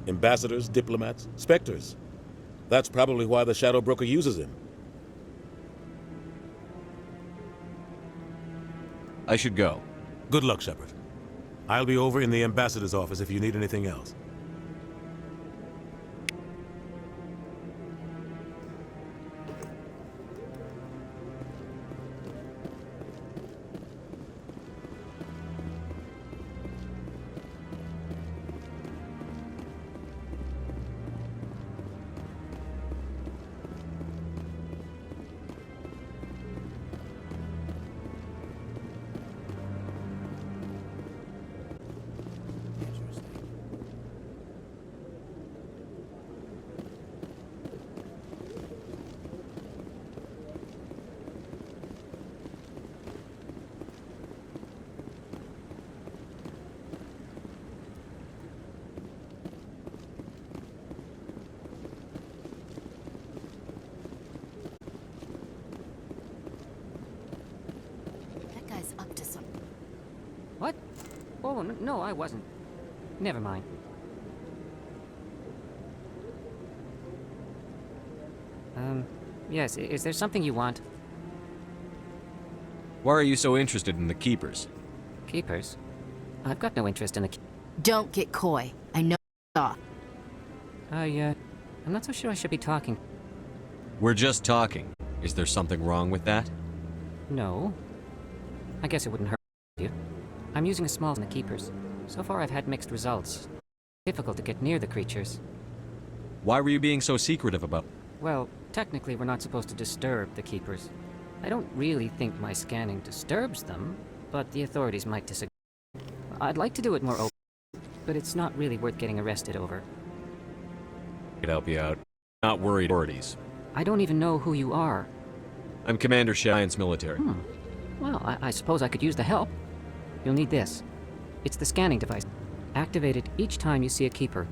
Ambassadors, diplomats, specters. That's probably why the Shadow Broker uses him. I should go. Good luck, Shepard. I'll be over in the ambassador's office if you need anything else. What? Oh, no, I wasn't. Never mind. Yes, is there something you want? Why are you so interested in the Keepers? Keepers? I've got no interest in the Don't get coy. I know off. I'm not so sure I should be talking. We're just talking. Is there something wrong with that? No. I guess it wouldn't hurt you. I'm using a small in the Keepers. So far I've had mixed results. Difficult to get near the creatures. Why were you being so secretive about? Well, technically we're not supposed to disturb the Keepers. I don't really think my scanning disturbs them, but the authorities might disagree. I'd like to do it more open, but it's not really worth getting arrested over. I could help you out. Not worried authorities. I don't even know who you are. I'm Commander Science Military. Well, I suppose I could use the help. You'll need this. It's the scanning device. Activate it each time you see a Keeper.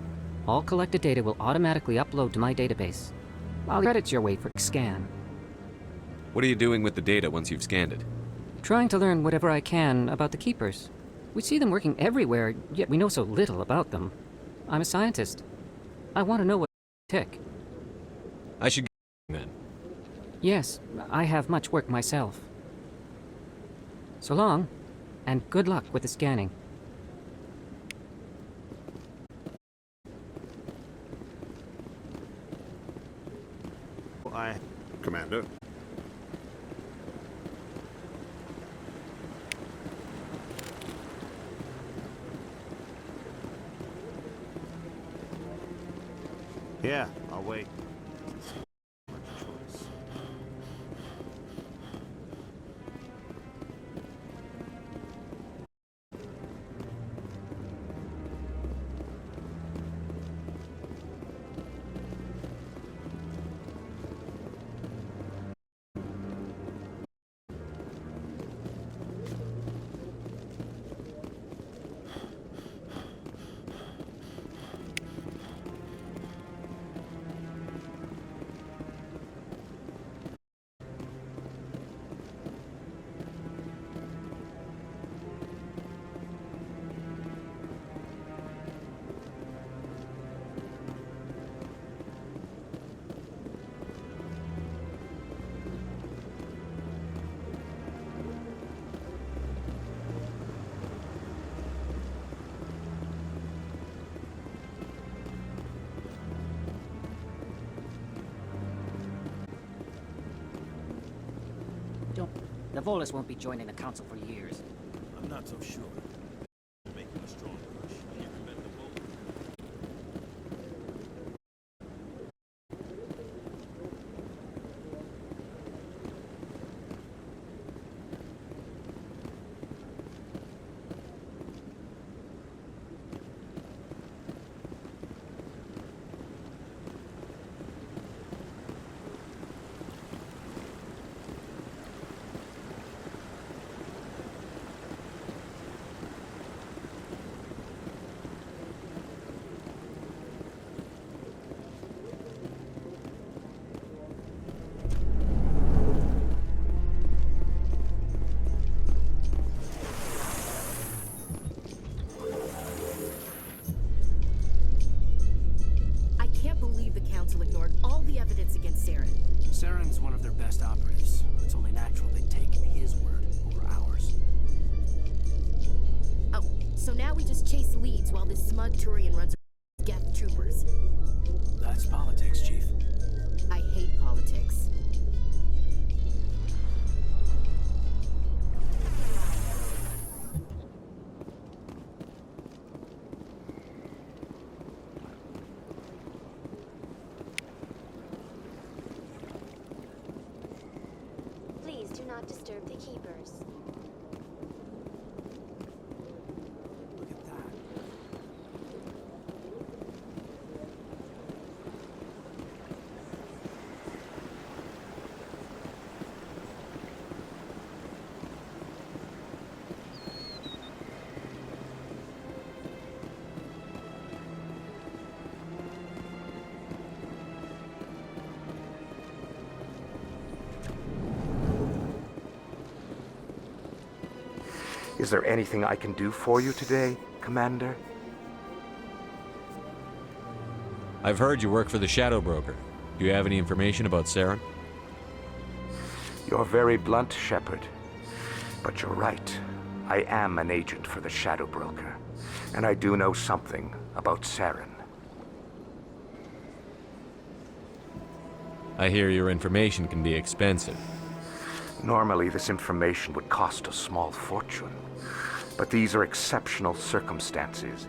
All collected data will automatically upload to my database. I'll credit your way for scan. What are you doing with the data once you've scanned it? Trying to learn whatever I can about the Keepers. We see them working everywhere, yet we know so little about them. I'm a scientist. I want to know what tick. I should get then. Yes, I have much work myself. So long, and good luck with the scanning. Commander. Yeah, I'll wait. The Volus won't be joining the Council for years. I'm not so sure. Making a strong push. You commend the Volus. Ignored all the evidence against Saren. Saren's one of their best operatives. It's only natural they'd take his word over ours. Oh, so now we just chase leads while this smug Turian runs Geth troopers. That's politics, Chief. I hate politics. Do not disturb the keepers. Look at that. Is there anything I can do for you today, Commander? I've heard you work for the Shadow Broker. Do you have any information about Saren? You're very blunt, Shepard. But you're right. I am an agent for the Shadow Broker. And I do know something about Saren. I hear your information can be expensive. Normally, this information would cost a small fortune. But these are exceptional circumstances.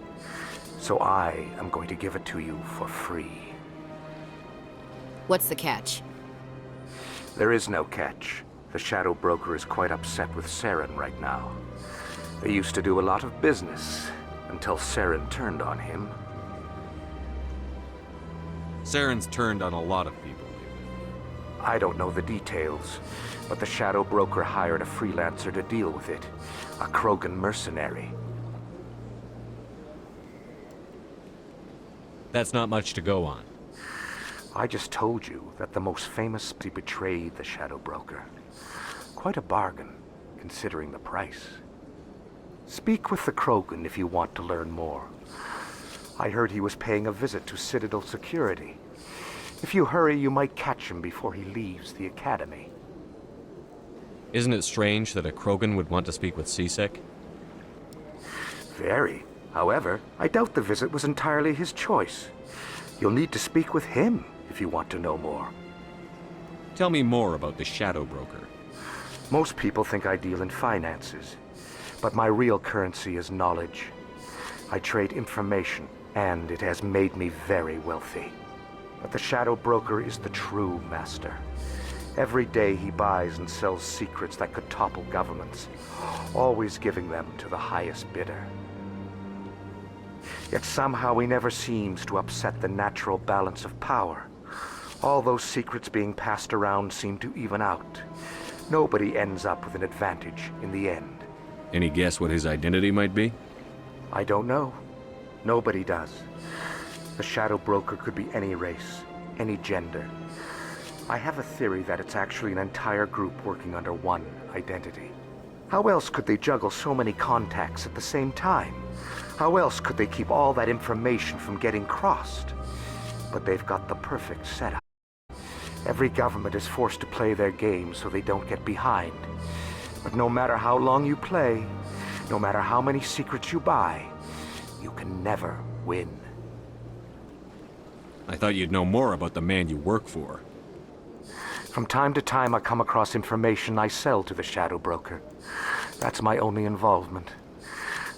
So I am going to give it to you for free. What's the catch? There is no catch. The Shadow Broker is quite upset with Saren right now. They used to do a lot of business until Saren turned on him. Saren's turned on a lot of people. I don't know the details, but the Shadow Broker hired a freelancer to deal with it. A Krogan mercenary. That's not much to go on. I just told you that the most famous betrayed the Shadow Broker. Quite a bargain, considering the price. Speak with the Krogan if you want to learn more. I heard he was paying a visit to Citadel security. If you hurry, you might catch him before he leaves the Academy. Isn't it strange that a Krogan would want to speak with C-Sec? Very. However, I doubt the visit was entirely his choice. You'll need to speak with him if you want to know more. Tell me more about the Shadow Broker. Most people think I deal in finances, but my real currency is knowledge. I trade information, and it has made me very wealthy. But the Shadow Broker is the true master. Every day he buys and sells secrets that could topple governments, always giving them to the highest bidder. Yet somehow he never seems to upset the natural balance of power. All those secrets being passed around seem to even out. Nobody ends up with an advantage in the end. Any guess what his identity might be? I don't know. Nobody does. The Shadow Broker could be any race, any gender. I have a theory that it's actually an entire group working under one identity. How else could they juggle so many contacts at the same time? How else could they keep all that information from getting crossed? But they've got the perfect setup. Every government is forced to play their game so they don't get behind. But no matter how long you play, no matter how many secrets you buy, you can never win. I thought you'd know more about the man you work for. From time to time, I come across information I sell to the Shadow Broker. That's my only involvement.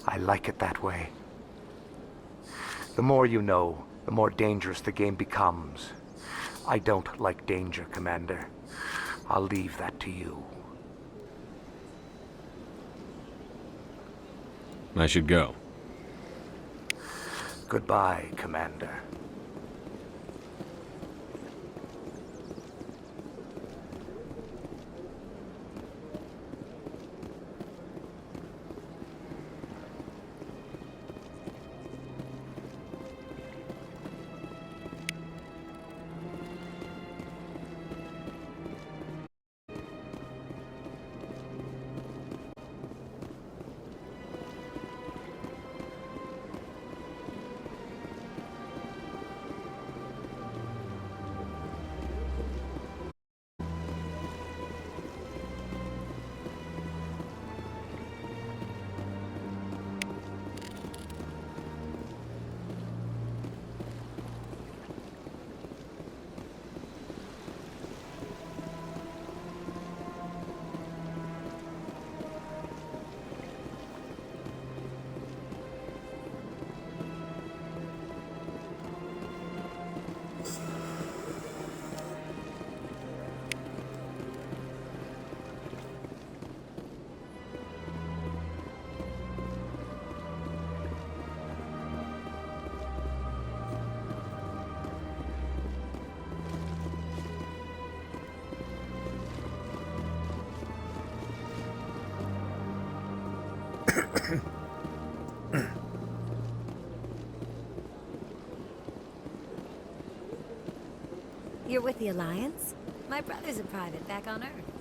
I like it that way. The more you know, the more dangerous the game becomes. I don't like danger, Commander. I'll leave that to you. I should go. Goodbye, Commander. You're with the Alliance? My brother's a private back on Earth.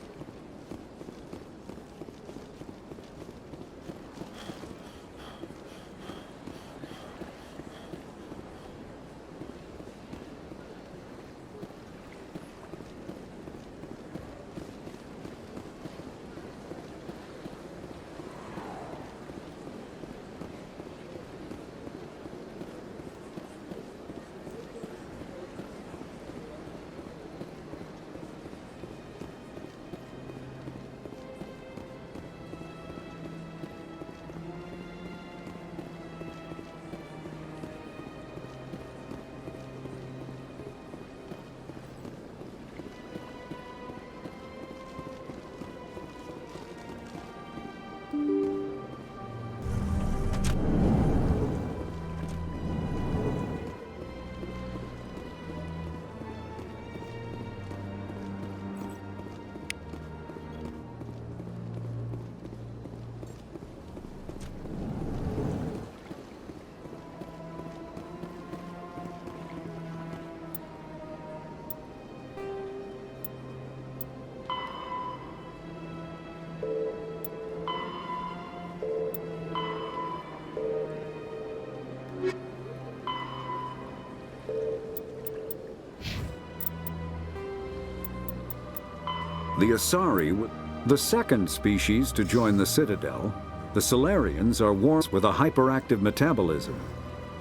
The Asari, the second species to join the Citadel, the Salarians are warm with a hyperactive metabolism.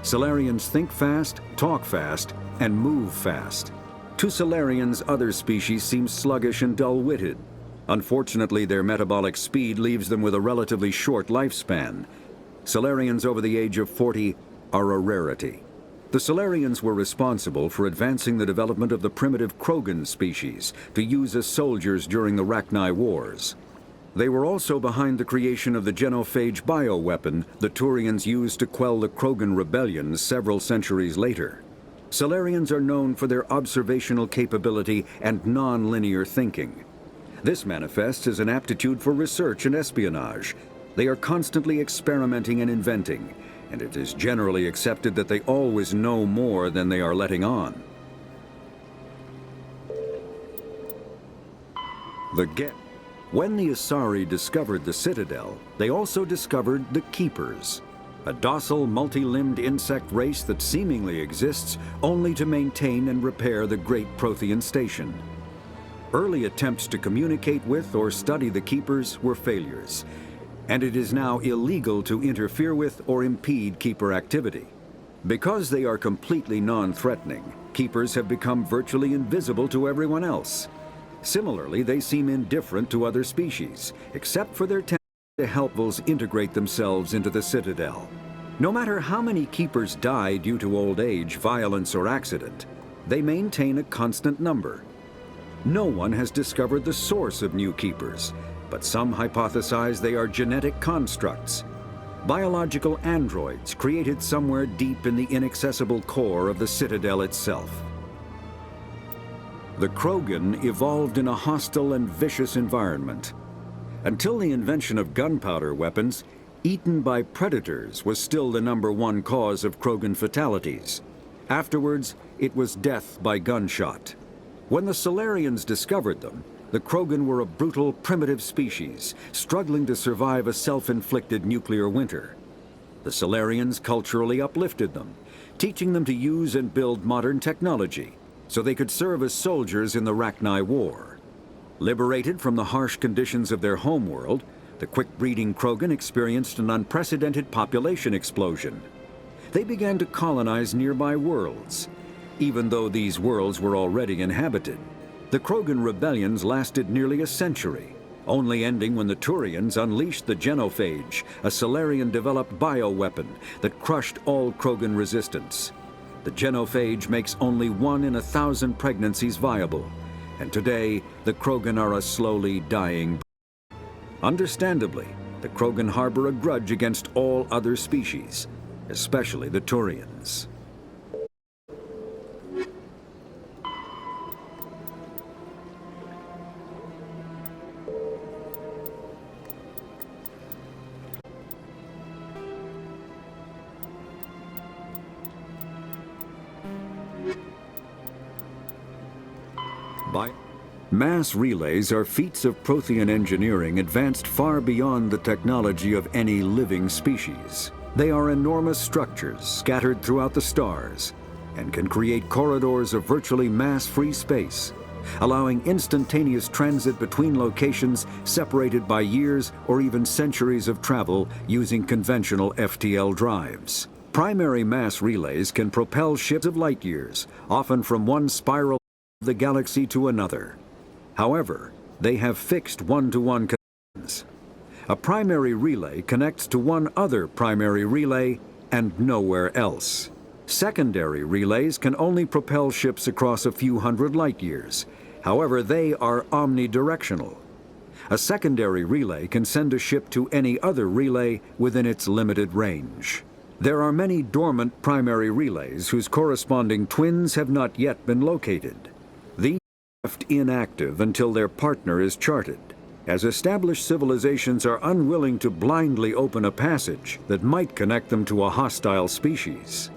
Salarians think fast, talk fast, and move fast. To Solarians, other species seem sluggish and dull-witted. Unfortunately, their metabolic speed leaves them with a relatively short lifespan. Solarians over the age of 40 are a rarity. The Solarians were responsible for advancing the development of the primitive Krogan species to use as soldiers during the Rachni Wars. They were also behind the creation of the genophage bioweapon the Turians used to quell the Krogan rebellions several centuries later. Solarians are known for their observational capability and non-linear thinking. This manifests as an aptitude for research and espionage. They are constantly experimenting and inventing, and it is generally accepted that they always know more than they are letting on. When the Asari discovered the Citadel, they also discovered the Keepers, a docile, multi-limbed insect race that seemingly exists only to maintain and repair the Great Prothean Station. Early attempts to communicate with or study the Keepers were failures, and it is now illegal to interfere with or impede Keeper activity. Because they are completely non-threatening, Keepers have become virtually invisible to everyone else. Similarly, they seem indifferent to other species, except for their tendency to help Vils integrate themselves into the Citadel. No matter how many Keepers die due to old age, violence, or accident, they maintain a constant number. No one has discovered the source of new Keepers, but some hypothesize they are genetic constructs, biological androids created somewhere deep in the inaccessible core of the Citadel itself. The Krogan evolved in a hostile and vicious environment. Until the invention of gunpowder weapons, eaten by predators was still the #1 cause of Krogan fatalities. Afterwards, it was death by gunshot. When the Solarians discovered them, the Krogan were a brutal, primitive species, struggling to survive a self-inflicted nuclear winter. The Solarians culturally uplifted them, teaching them to use and build modern technology, so they could serve as soldiers in the Rachni War. Liberated from the harsh conditions of their homeworld, the quick-breeding Krogan experienced an unprecedented population explosion. They began to colonize nearby worlds. Even though these worlds were already inhabited, the Krogan rebellions lasted nearly a century, only ending when the Turians unleashed the genophage, a Solarian-developed bioweapon that crushed all Krogan resistance. The genophage makes only 1 in 1,000 pregnancies viable, and today the Krogan are a slowly dying breed. Understandably, the Krogan harbor a grudge against all other species, especially the Turians. Mass relays are feats of Prothean engineering advanced far beyond the technology of any living species. They are enormous structures scattered throughout the stars and can create corridors of virtually mass-free space, allowing instantaneous transit between locations separated by years or even centuries of travel using conventional FTL drives. Primary mass relays can propel ships of light years, often from one spiral of the galaxy to another. However, they have fixed one-to-one connections. A primary relay connects to one other primary relay and nowhere else. Secondary relays can only propel ships across a few hundred light years. However, they are omnidirectional. A secondary relay can send a ship to any other relay within its limited range. There are many dormant primary relays whose corresponding twins have not yet been located. These are left inactive until their partner is charted, as established civilizations are unwilling to blindly open a passage that might connect them to a hostile species.